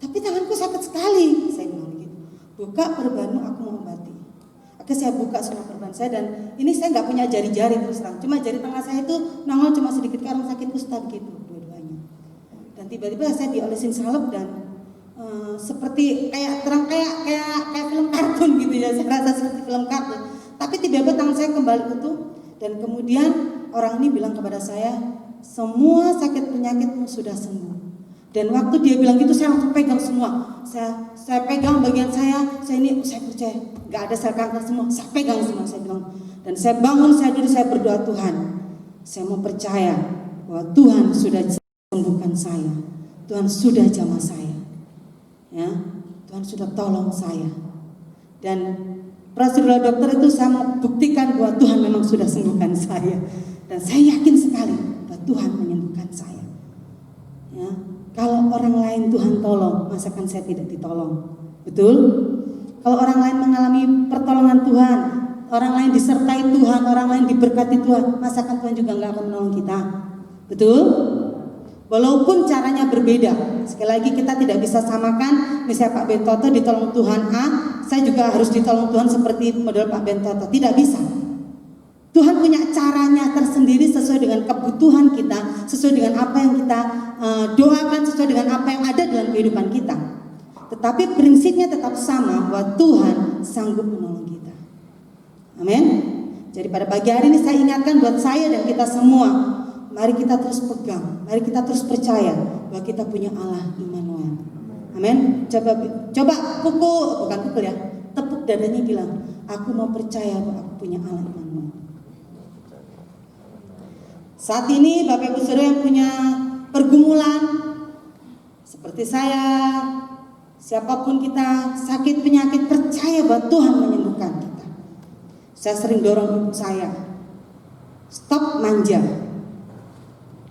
Tapi tanganku sakit sekali, saya bilang begitu. "Buka perbanmu, aku mau ngobati." Oke, saya buka semua korban saya, dan ini saya nggak punya jari-jari terus terang. Cuma jari tengah saya itu nongol cuma sedikit karena sakit kusta gitu dua-duanya. Dan tiba-tiba saya diolesin salep dan seperti kayak film kartun gitu ya. Saya rasa seperti film kartun. Tapi tiba-tiba tangan saya kembali utuh, dan kemudian orang ini bilang kepada saya, semua sakit penyakitmu sudah sembuh. Dan waktu dia bilang gitu, saya langsung pegang semua. Saya pegang bagian saya percaya, nggak ada sel kanker semua, saya pegang semua, saya bilang. Dan saya bangun, saya duduk, saya berdoa, Tuhan, saya mau percaya bahwa Tuhan sudah sembuhkan saya, Tuhan sudah jamah saya, ya, Tuhan sudah tolong saya. Dan prosedur dokter itu saya mau buktikan bahwa Tuhan memang sudah sembuhkan saya, dan saya yakin sekali bahwa Tuhan menyembuhkan saya. Ya. Kalau orang lain Tuhan tolong, masakan saya tidak ditolong? Betul? Kalau orang lain mengalami pertolongan Tuhan, orang lain disertai Tuhan, orang lain diberkati Tuhan, masakan Tuhan juga nggak akan menolong kita? Betul? Walaupun caranya berbeda. Sekali lagi kita tidak bisa samakan, misalnya Pak Bentoto ditolong Tuhan A, saya juga harus ditolong Tuhan seperti model Pak Bentoto. Tidak bisa. Tuhan punya caranya tersendiri sesuai dengan kebutuhan kita, sesuai dengan apa yang kita doakan, sesuai dengan apa yang ada dalam kehidupan kita. Tetapi prinsipnya tetap sama, bahwa Tuhan sanggup menolong kita. Amin. Jadi pada pagi hari ini saya ingatkan buat saya dan kita semua, mari kita terus pegang, mari kita terus percaya bahwa kita punya Allah Immanuel. Amin. Coba tepuk dadanya, bilang, aku mau percaya bahwa aku punya Allah Immanuel. Saat ini Bapak Ibu Saudara yang punya pergumulan seperti saya, siapapun kita, sakit penyakit, percaya bahwa Tuhan menyembuhkan kita. Saya sering dorong ibu saya, stop manja,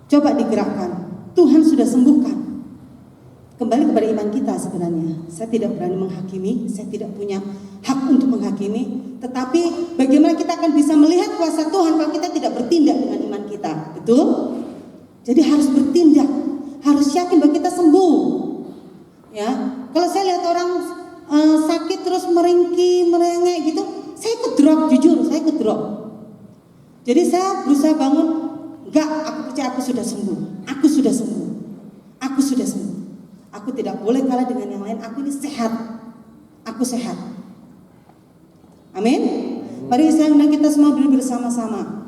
coba digerakkan, Tuhan sudah sembuhkan. Kembali kepada iman kita sebenarnya. Saya tidak berani menghakimi, saya tidak punya hak untuk menghakimi, tetapi bagaimana kita akan bisa melihat kuasa Tuhan kalau kita tidak bertindak dengan iman kita, betul? Jadi harus bertindak, harus yakin bahwa kita sembuh. Ya, kalau saya lihat orang sakit terus meringkih, merengek gitu, saya ikut drop, jujur, saya ikut drop. Jadi saya berusaha bangun, enggak, aku percaya aku sudah sembuh, aku sudah sembuh, aku sudah sembuh. Aku tidak boleh kalah dengan yang lain, aku ini sehat, aku sehat. Amin. Mari saya undang kita semua berdiri bersama-sama.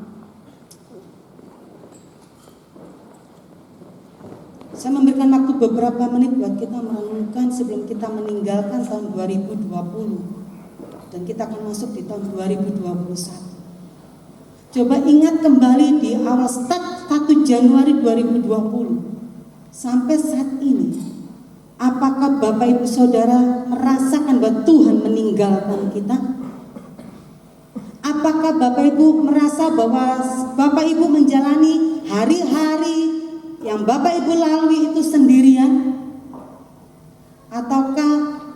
Saya memberikan waktu beberapa menit buat kita merenungkan sebelum kita meninggalkan tahun 2020 dan kita akan masuk di tahun 2021. Coba ingat kembali di awal start 1 Januari 2020 sampai saat ini. Apakah Bapak Ibu Saudara merasakan bahwa Tuhan meninggalkan kita? Apakah Bapak Ibu merasa bahwa Bapak Ibu menjalani hari-hari yang Bapak Ibu lalui itu sendirian? Ataukah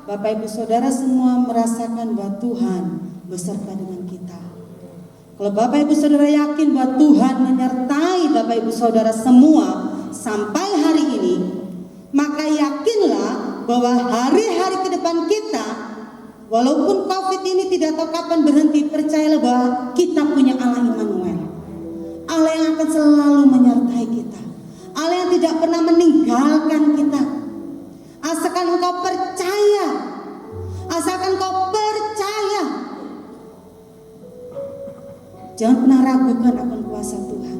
Bapak Ibu Saudara semua merasakan bahwa Tuhan beserta dengan kita? Kalau Bapak Ibu Saudara yakin bahwa Tuhan menyertai Bapak Ibu Saudara semua sampai hari ini, maka yakinlah bahwa hari-hari ke depan kita, walaupun COVID ini tidak tahu kapan berhenti, percayalah bahwa kita punya Allah Immanuel, Allah yang akan selalu menyertai kita, Allah yang tidak pernah meninggalkan kita. Asalkan engkau percaya, asalkan engkau percaya, jangan pernah ragukan akan kuasa Tuhan.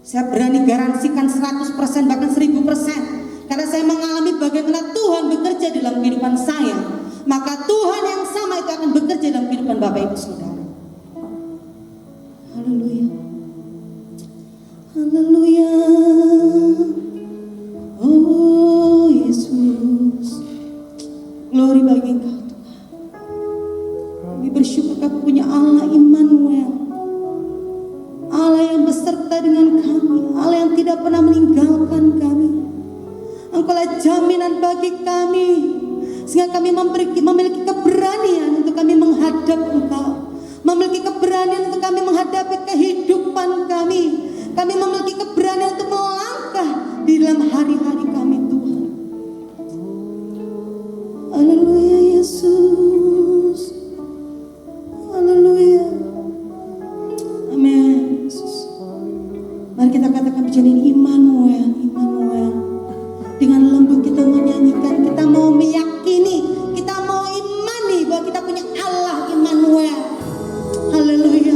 Saya berani garansikan 100%, bahkan 1000%, karena saya mengalami bagaimana Tuhan bekerja dalam kehidupan saya. Maka Tuhan yang sama itu akan bekerja dalam kehidupan Bapak Ibu Saudara. Haleluya, haleluya. Oh Yesus, glory bagi Engkau Tuhan. Kami bersyukur kami punya Allah Immanuel, Allah yang beserta dengan kami, Allah yang tidak pernah meninggalkan kami. Engkaulah jaminan bagi kami, sehingga kami memiliki keberanian untuk kami menghadap Engkau, memiliki keberanian untuk kami menghadapi kehidupan kami. Kami memiliki keberanian untuk melangkah di dalam hari-hari kami, Tuhan. Haleluya Yesus. tunduk, kita mau nyanyikan, kita mau meyakini, kita mau imani bahwa kita punya Allah Immanuel. Haleluya.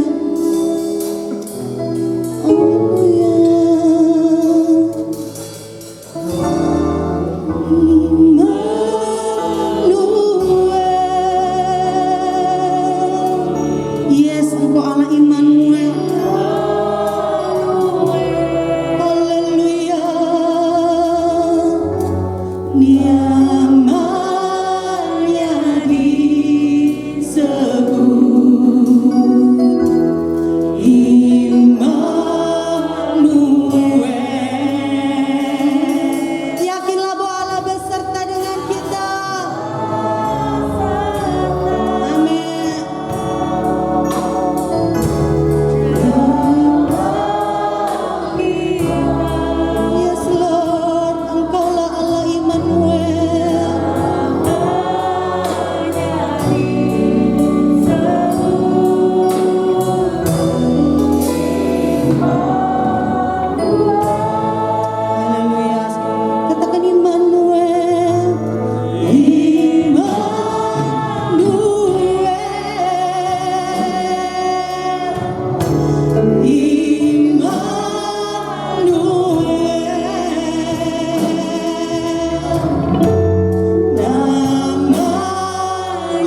Yes, Engkau Allah Immanuel. Haleluya. Namanya disebut Immanuel. Yakinlah bahwa Allah beserta dengan kita. Amin. Yes Lord, Engkaulah Allah Immanuel. Haleluya. Katakan Immanuel.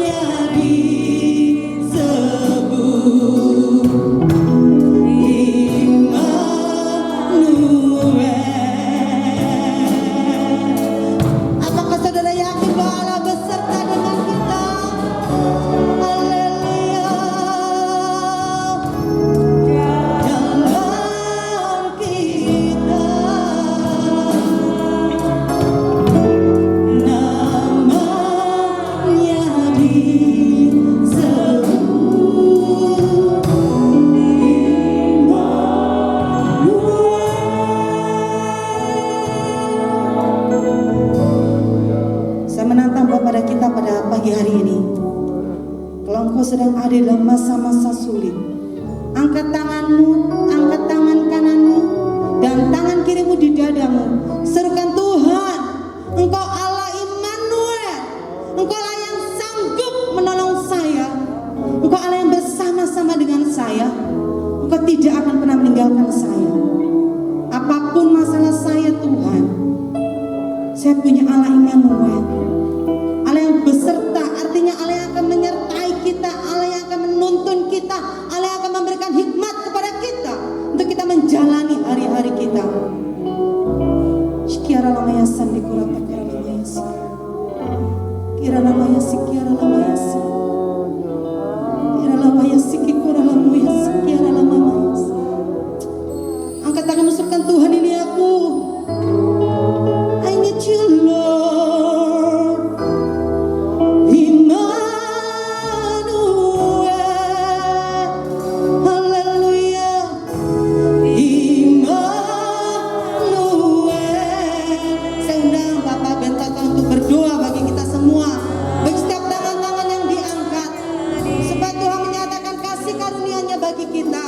Namanya disebut Immanuel. Apakah saudara yakin bahwa Allah beserta dengan kita? Haleluya. Dalam kita namanya disebut Immanuel. Saya menantang kepada kita pada pagi hari ini. Kalau engkau sedang ada dalam masa-masa sulit, angkat tanganmu, angkat tangan kananmu dan tangan kirimu di dadamu. Serukan Tuhan, Engkau Allah Immanuel. Engkau Allah yang sanggup menolong saya. Engkau Allah yang bersama-sama dengan saya. Engkau tidak akan pernah meninggalkan saya. Apapun masalah saya Tuhan, saya punya Allah Immanuel. Allah yang beserta, artinya Allah yang akan menyertai kita, Allah yang akan menuntun kita, Allah yang akan memberikan hikmat kepada kita untuk kita menjalani hari-hari kita. Sekiara lamanya sandi kurata kara lamanya si. Kira lamanya si, kiara lamanya si. Kira lamanya si, kira lamanya si, kiara lamanya si. Angkat tangan musuhkan Tuhan, ini aku. I need you Lord. Immanuel. Haleluya. Immanuel. Saya undang Bapak Bentaka untuk berdoa bagi kita semua, bagi setiap tangan-tangan yang diangkat, supaya Tuhan menyatakan kasih karunia-Nya bagi kita.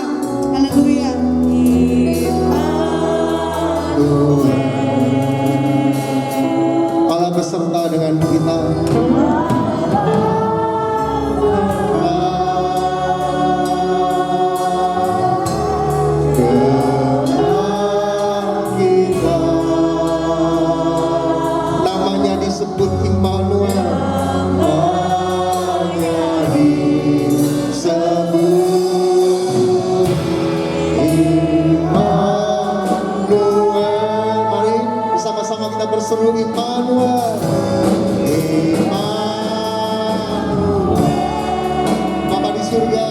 Haleluya. Allah beserta dengan kita. Kita namanya disebut Immanuel. Namanya disebut Immanuel. Mari bersama-sama kita berseru Immanuel. Immanuel. Bapa di surga,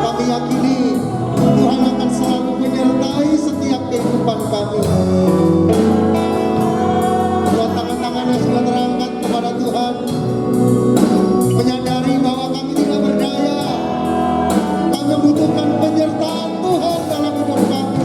kami yakini Tuhan akan selalu menyertai setiap kehidupan kami. Dua tangan-tangan yang sudah terangkat kepada Tuhan, menyadari bahwa kami tidak berdaya. Kami membutuhkan penyertaan Tuhan dalam hidup kami.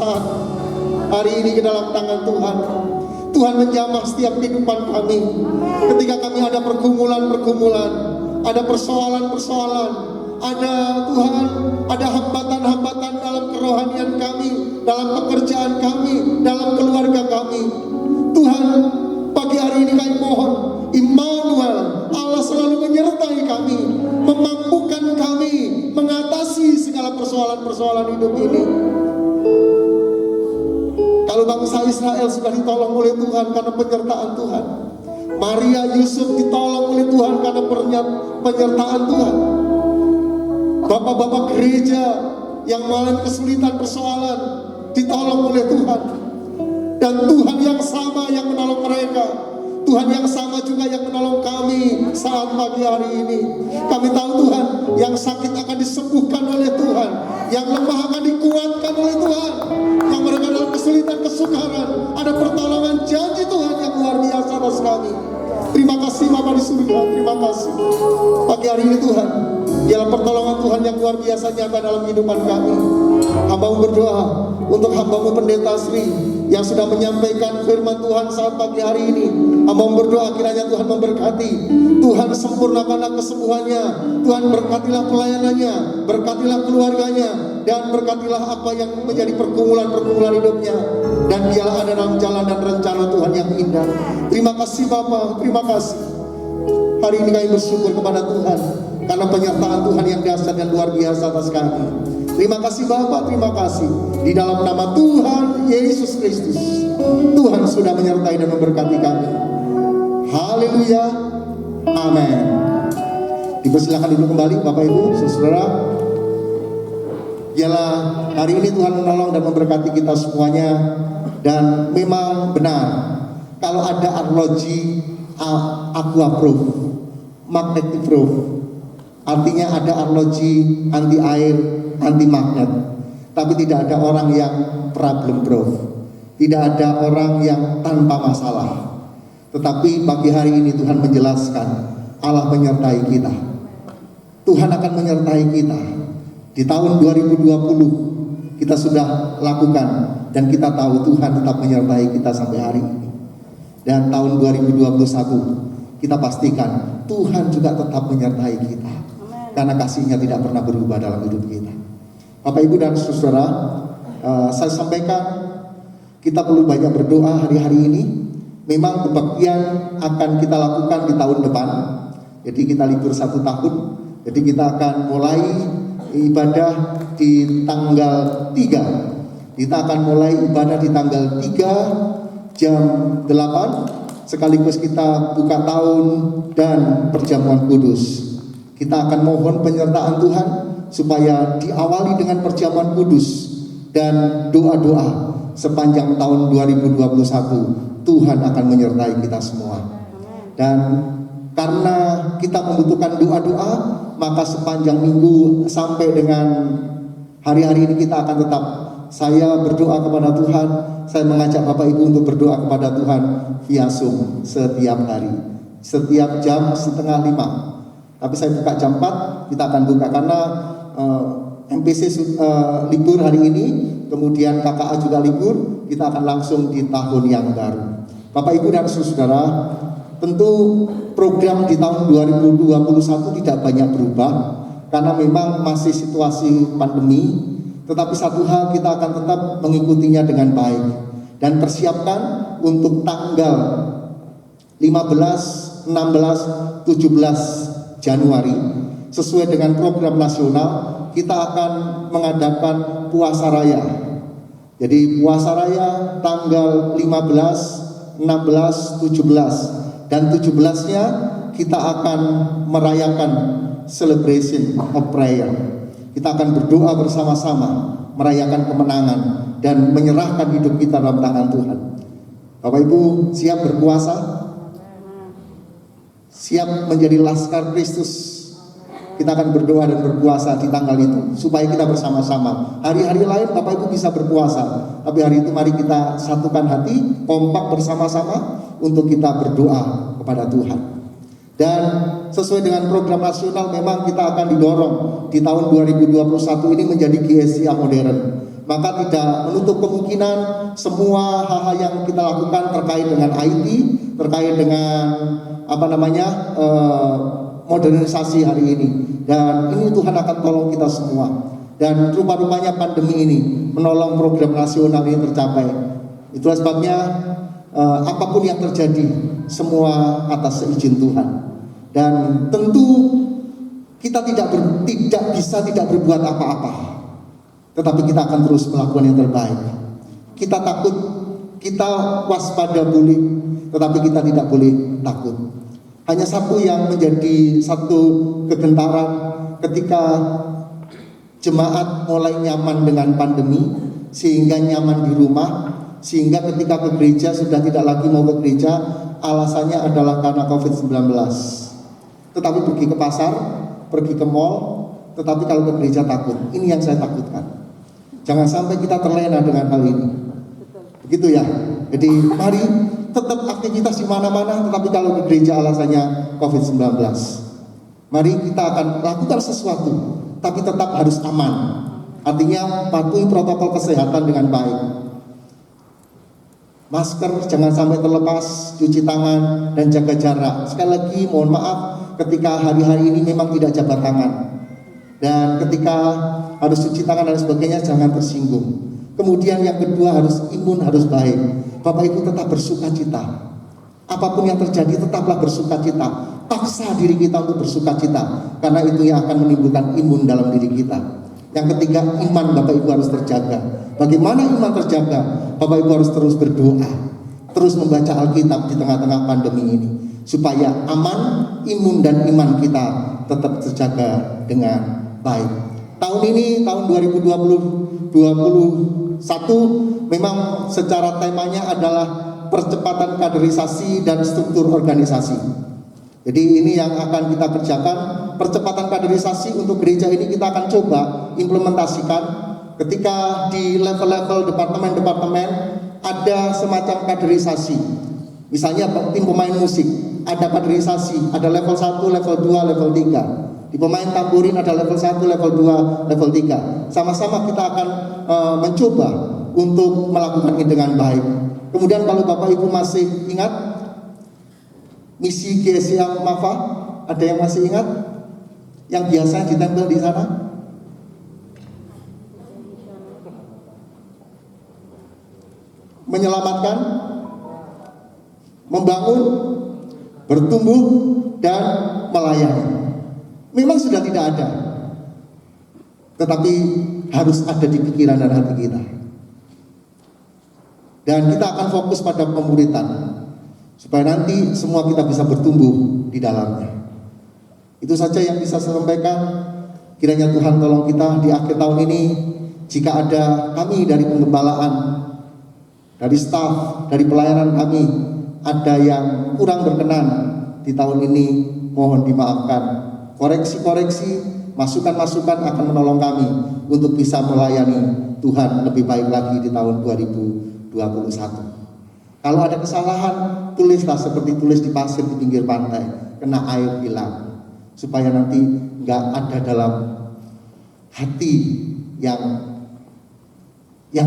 saat hari ini ke dalam tangan Tuhan. Tuhan menjamah setiap kehidupan kami. Ketika kami ada pergumulan-pergumulan, ada persoalan-persoalan, ada Tuhan, ada hambatan-hambatan dalam kerohanian kami, dalam pekerjaan kami, dalam keluarga kami. Tuhan, pagi hari ini kami mohon, Immanuel, Allah selalu menyertai kami, memampukan kami mengatasi segala persoalan-persoalan hidup ini. Kalau bangsa Israel sudah ditolong oleh Tuhan karena penyertaan Tuhan, Maria Yusuf ditolong oleh Tuhan karena penyertaan Tuhan. Bapak-bapak gereja yang mengalami kesulitan persoalan ditolong oleh Tuhan. Dan Tuhan yang sama yang menolong mereka, Tuhan yang sama juga yang menolong kami saat pagi hari ini. Kami tahu Tuhan, yang sakit akan disembuhkan oleh Tuhan, yang lemah akan dikuatkan oleh Tuhan, yang mereka dalam kesulitan kesukaran ada pertolongan janji Tuhan yang luar biasa atas kami. Terima kasih Bapa di surga, terima kasih pagi hari ini Tuhan. Ialah pertolongan Tuhan yang luar biasa nyata dalam kehidupan kami. Hamba-Mu berdoa untuk hamba-Mu Pendeta Sri yang sudah menyampaikan firman Tuhan saat pagi hari ini. Hamba-Mu berdoa kiranya Tuhan memberkati, Tuhan sempurnakanlah kesembuhannya, Tuhan berkatilah pelayanannya, berkatilah keluarganya, dan berkatilah apa yang menjadi pergumulan-pergumulan hidupnya, dan dialah ada dalam jalan dan rencana Tuhan yang indah. Terima kasih Bapa, terima kasih. Hari ini kami bersyukur kepada Tuhan karena penyertaan Tuhan yang dahsyat dan luar biasa atas kami. Terima kasih Bapa, terima kasih. Di dalam nama Tuhan Yesus Kristus, Tuhan sudah menyertai dan memberkati kami. Haleluya, amin. Dipersilakan duduk kembali Bapak Ibu, saudara. Ialah hari ini Tuhan menolong dan memberkati kita semuanya. Dan memang benar, kalau ada arloji aqua proof, magnetic proof, artinya ada arloji anti air, anti magnet. Tapi tidak ada orang yang problem proof, tidak ada orang yang tanpa masalah. Tetapi pagi hari ini Tuhan menjelaskan, Allah menyertai kita. Tuhan akan menyertai kita. Di tahun 2020 kita sudah lakukan, dan kita tahu Tuhan tetap menyertai kita sampai hari ini. Dan tahun 2021 kita pastikan Tuhan juga tetap menyertai kita. Karena kasih-Nya tidak pernah berubah dalam hidup kita. Bapak Ibu dan saudara, saya sampaikan kita perlu banyak berdoa hari-hari ini. Memang kebaktian akan kita lakukan di tahun depan. Jadi kita libur 1 tahun. Jadi kita akan mulai ibadah di tanggal 3. Kita akan mulai ibadah di tanggal 3 jam 8. Sekaligus kita buka tahun dan perjamuan kudus. Kita akan mohon penyertaan Tuhan supaya diawali dengan perjamuan kudus dan doa-doa sepanjang tahun 2021. Tuhan akan menyertai kita semua. Dan karena kita membutuhkan doa-doa, maka sepanjang minggu sampai dengan hari-hari ini kita akan tetap, saya berdoa kepada Tuhan, saya mengajak Bapak Ibu untuk berdoa kepada Tuhan via Zoom setiap hari, setiap jam 4:30. Tapi saya buka jam 4, kita akan buka karena MPC libur hari ini, kemudian KKA juga libur, kita akan langsung di tahun yang baru. Bapak Ibu dan saudara, tentu program di tahun 2021 tidak banyak berubah karena memang masih situasi pandemi, tetapi satu hal kita akan tetap mengikutinya dengan baik dan persiapkan untuk tanggal 15, 16, 17 Januari sesuai dengan program nasional kita akan mengadakan puasa raya. Jadi puasa raya tanggal 15, 16, 17 dan 17-nya kita akan merayakan celebration of prayer. Kita akan berdoa bersama-sama, merayakan kemenangan dan menyerahkan hidup kita dalam tangan Tuhan. Bapak Ibu siap berpuasa? Siap menjadi laskar Kristus? Kita akan berdoa dan berpuasa di tanggal itu supaya kita bersama-sama. Hari-hari lain Bapak Ibu bisa berpuasa, tapi hari itu mari kita satukan hati, kompak bersama-sama untuk kita berdoa kepada Tuhan. Dan sesuai dengan program nasional memang kita akan didorong di tahun 2021 ini menjadi GSIA modern. Maka tidak menutup kemungkinan semua hal-hal yang kita lakukan terkait dengan IT, terkait dengan modernisasi hari ini. Dan ini Tuhan akan tolong kita semua. Dan rupa-rupanya pandemi ini menolong program nasional ini tercapai. Itulah sebabnya apapun yang terjadi semua atas seizin Tuhan. Dan tentu kita tidak berbuat apa-apa, tetapi kita akan terus melakukan yang terbaik. Kita takut, kita waspada boleh, tetapi kita tidak boleh takut. Hanya satu yang menjadi satu kegentaran ketika jemaat mulai nyaman dengan pandemi, sehingga nyaman di rumah, sehingga ketika ke gereja sudah tidak lagi mau ke gereja, alasannya adalah karena COVID-19. Tetapi pergi ke pasar, pergi ke mall, tetapi kalau ke gereja takut. Ini yang saya takutkan. Jangan sampai kita terlena dengan hal ini. Begitu ya. Jadi mari tetap aktivitas di mana-mana, tetapi kalau ke gereja alasannya COVID-19. Mari kita akan lakukan sesuatu, tapi tetap harus aman. Artinya patuhi protokol kesehatan dengan baik. Masker jangan sampai terlepas, cuci tangan, dan jaga jarak. Sekali lagi mohon maaf ketika hari-hari ini memang tidak jabat tangan. Dan ketika harus cuci tangan dan sebagainya jangan tersinggung. Kemudian yang kedua harus imun, harus baik. Bapak Ibu tetap bersukacita. Apapun yang terjadi tetaplah bersukacita. Paksa diri kita untuk bersukacita, karena itu yang akan menimbulkan imun dalam diri kita. Yang ketiga, iman Bapak Ibu harus terjaga. Bagaimana iman terjaga? Bapak Ibu harus terus berdoa, terus membaca Alkitab di tengah-tengah pandemi ini, supaya aman, imun, dan iman kita tetap terjaga dengan baik. Tahun ini, tahun 2021, memang secara temanya adalah percepatan kaderisasi dan struktur organisasi. Jadi ini yang akan kita kerjakan, percepatan kaderisasi untuk gereja ini kita akan coba implementasikan ketika di level-level departemen-departemen ada semacam kaderisasi. Misalnya tim pemain musik, ada kaderisasi, ada level 1, level 2, level 3. Di pemain tamburin ada level 1, level 2, level 3. Sama-sama kita akan mencoba untuk melakukan ini dengan baik. Kemudian kalau Bapak Ibu masih ingat misi GSIA MAFA, ada yang masih ingat? Yang biasa ditempel di sana? Menyelamatkan, membangun, bertumbuh, dan melayani. Memang sudah tidak ada, tetapi harus ada di pikiran dan hati kita. Dan kita akan fokus pada pemuritan, supaya nanti semua kita bisa bertumbuh di dalamnya. Itu saja yang bisa saya sampaikan. Kiranya Tuhan tolong kita di akhir tahun ini. Jika ada kami dari penggembalaan, dari staf, dari pelayanan kami, ada yang kurang berkenan di tahun ini, mohon dimaafkan. Koreksi-koreksi, masukan-masukan akan menolong kami untuk bisa melayani Tuhan lebih baik lagi di tahun 2021. Kalau ada kesalahan, tulislah seperti tulis di pasir di pinggir pantai, kena air hilang, supaya nanti nggak ada dalam hati yang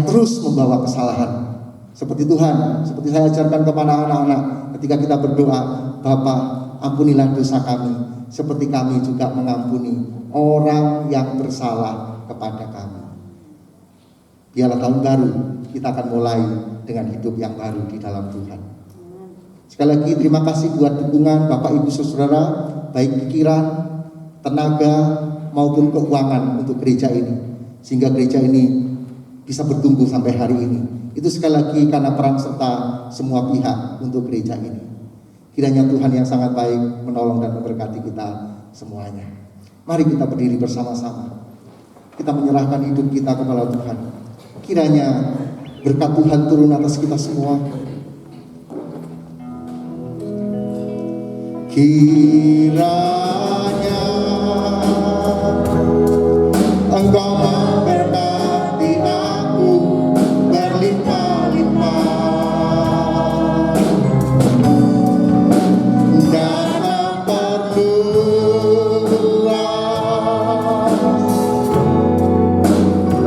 terus membawa kesalahan. Seperti Tuhan, seperti saya ajarkan kepada anak-anak ketika kita berdoa, Bapa, ampunilah dosa kami, seperti kami juga mengampuni orang yang bersalah kepada kami. Biarlah tahun baru kita akan mulai dengan hidup yang baru di dalam Tuhan. Sekali lagi terima kasih buat dukungan Bapak Ibu Saudara, baik pikiran, tenaga maupun keuangan untuk gereja ini, sehingga gereja ini bisa bertumbuh sampai hari ini. Itu sekali lagi karena peran serta semua pihak untuk gereja ini. Kiranya Tuhan yang sangat baik menolong dan memberkati kita semuanya. Mari kita berdiri bersama-sama. Kita menyerahkan hidup kita kepada Tuhan. Kiranya berkat Tuhan turun atas kita semua. Kiranya Engkau memberkati aku berlimpah-limpah.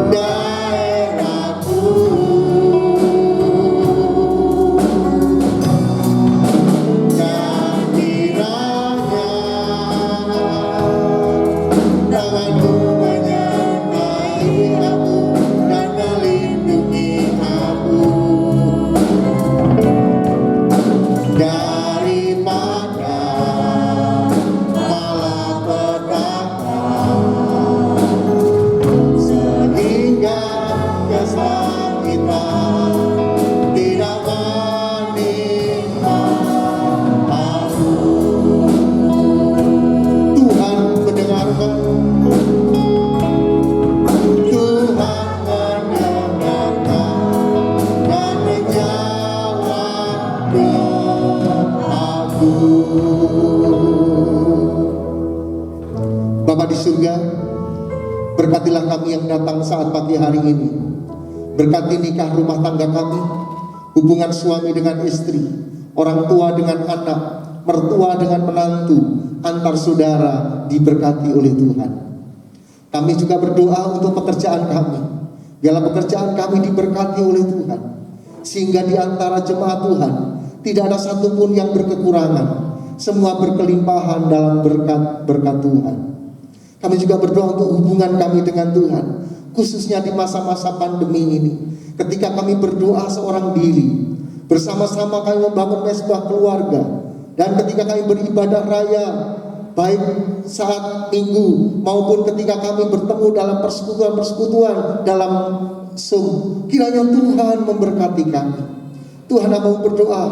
Daerah surga, berkatilah kami yang datang saat pagi hari ini. Berkati nikah rumah tangga kami, hubungan suami dengan istri, orang tua dengan anak, mertua dengan menantu, antar saudara diberkati oleh Tuhan. Kami juga berdoa untuk pekerjaan kami. Biarlah pekerjaan kami diberkati oleh Tuhan, sehingga di antara jemaat Tuhan tidak ada satupun yang berkekurangan. Semua berkelimpahan dalam berkat Tuhan. Kami juga berdoa untuk hubungan kami dengan Tuhan, khususnya di masa-masa pandemi ini. Ketika kami berdoa seorang diri, bersama-sama kami membangun mesbah keluarga, dan ketika kami beribadah raya, baik saat minggu maupun ketika kami bertemu dalam persekutuan dalam Zoom, kiranya Tuhan memberkati kami. Tuhan, aku berdoa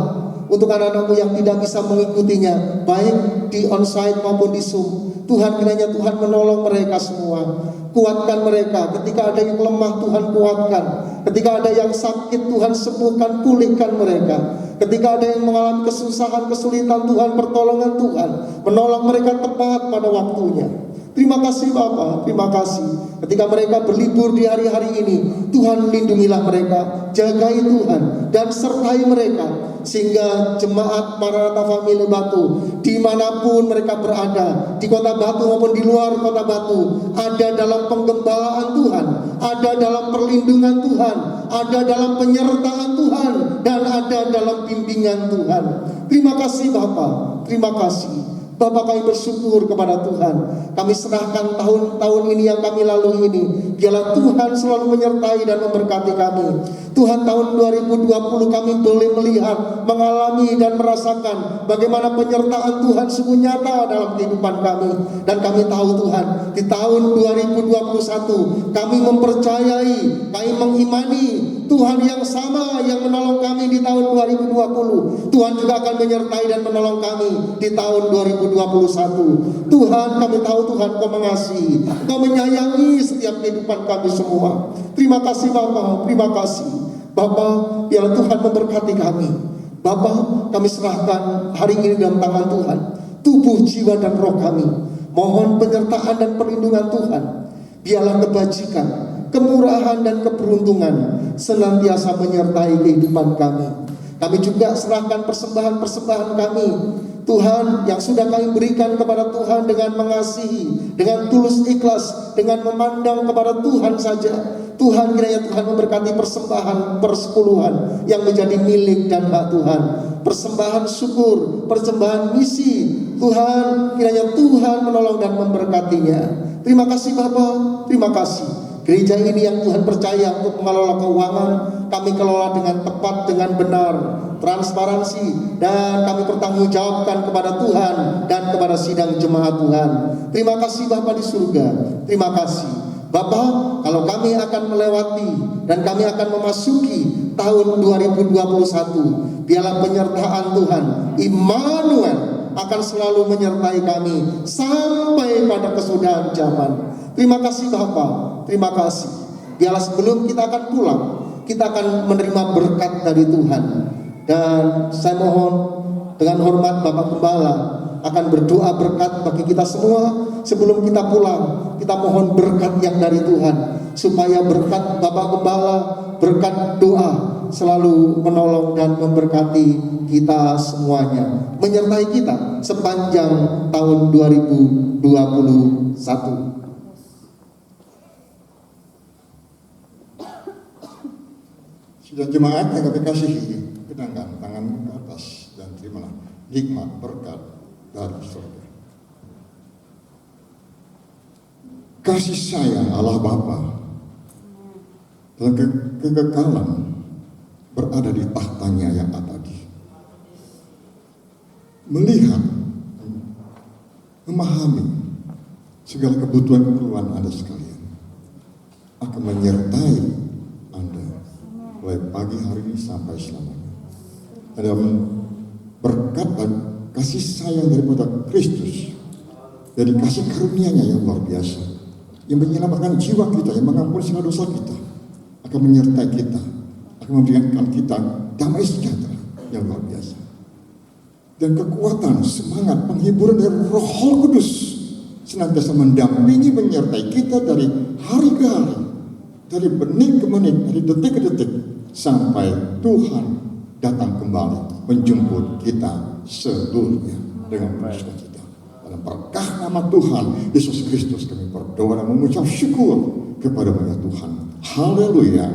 untuk anak-anakmu yang tidak bisa mengikutinya, baik di onsite maupun di Zoom. Tuhan, kiranya Tuhan menolong mereka semua. Kuatkan mereka. Ketika ada yang lemah, Tuhan kuatkan. Ketika ada yang sakit, Tuhan sembuhkan, pulihkan mereka. Ketika ada yang mengalami kesusahan, kesulitan, Tuhan, pertolongan Tuhan menolong mereka tepat pada waktunya. Terima kasih Bapa, terima kasih. Ketika mereka berlibur di hari-hari ini, Tuhan lindungilah mereka, jagai Tuhan, dan sertai mereka, sehingga jemaat Maranatha Family Batu dimanapun mereka berada, di kota Batu maupun di luar kota Batu, ada dalam penggembalaan Tuhan, ada dalam perlindungan Tuhan, ada dalam penyertaan Tuhan, dan ada dalam bimbingan Tuhan. Terima kasih Bapa, terima kasih Bapak. Kami bersyukur kepada Tuhan. Kami serahkan tahun-tahun ini yang kami lalui ini. Biarlah Tuhan selalu menyertai dan memberkati kami. Tuhan, tahun 2020 kami boleh melihat, mengalami dan merasakan bagaimana penyertaan Tuhan sungguh nyata dalam kehidupan kami. Dan kami tahu Tuhan, di tahun 2021 kami mempercayai, kami mengimani Tuhan yang sama yang menolong kami di tahun 2020. Tuhan juga akan menyertai dan menolong kami di tahun 2021. Tuhan, kami tahu Tuhan Kau mengasihi, Kau menyayangi setiap kehidupan kami semua. Terima kasih Bapa, terima kasih Bapa. Biarlah Tuhan memberkati kami. Bapa, kami serahkan hari ini dalam tangan Tuhan, tubuh, jiwa, dan roh kami. Mohon penyertaan dan perlindungan Tuhan. Biarlah kebajikan, kemurahan, dan keberuntungan senantiasa menyertai kehidupan kami. Kami juga serahkan persembahan-persembahan kami, Tuhan, yang sudah kami berikan kepada Tuhan dengan mengasihi, dengan tulus ikhlas, dengan memandang kepada Tuhan saja. Tuhan, kiranya Tuhan memberkati persembahan persepuluhan yang menjadi milik dan hak Tuhan. Persembahan syukur, persembahan misi, Tuhan, kiranya Tuhan menolong dan memberkatinya. Terima kasih Bapa, terima kasih. Gereja ini yang Tuhan percaya untuk mengelola keuangan, kami kelola dengan tepat, dengan benar, transparansi, dan kami bertanggungjawabkan kepada Tuhan dan kepada sidang jemaat Tuhan. Terima kasih Bapa di surga, terima kasih Bapa. Kalau kami akan melewati dan kami akan memasuki tahun 2021, biarlah penyertaan Tuhan Immanuel akan selalu menyertai kami sampai pada kesudahan zaman. Terima kasih Bapa, terima kasih. Biarlah sebelum kita akan pulang, kita akan menerima berkat dari Tuhan. Dan saya mohon dengan hormat Bapak Gembala akan berdoa berkat bagi kita semua. Sebelum kita pulang, kita mohon berkat yang dari Tuhan, supaya berkat Bapak Gembala, berkat doa selalu menolong dan memberkati kita semuanya, menyertai kita sepanjang tahun 2021. Sudah jemaat yang kami kasihi, pedangkan tanganmu ke atas dan terimalah nikmat berkat dari surga. Kasih sayang Allah Bapa dalam kekekalan berada di tahtanya yang abadi. Melihat, memahami segala kebutuhan Anda sekalian, akan menyertai Anda mulai pagi hari ini sampai selamanya. Dalam berkat dan kasih sayang daripada Kristus, dari kasih karunia-Nya yang luar biasa, yang menyelamatkan jiwa kita, yang mengampuni segala dosa kita, akan menyertai kita, akan memberikan kita damai sejahtera yang luar biasa, dan kekuatan, semangat, penghiburan dari Roh Kudus senantiasa mendampingi, menyertai kita dari hari ke hari, dari menit ke menit, dari detik ke detik, sampai Tuhan datang kembali menjemput kita seluruhnya dengan penuh sukacita. Dalam berkah nama Tuhan Yesus Kristus kami berdoa dan mengucap syukur kepada Tuhan. Haleluya.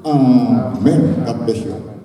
Amin. God bless you.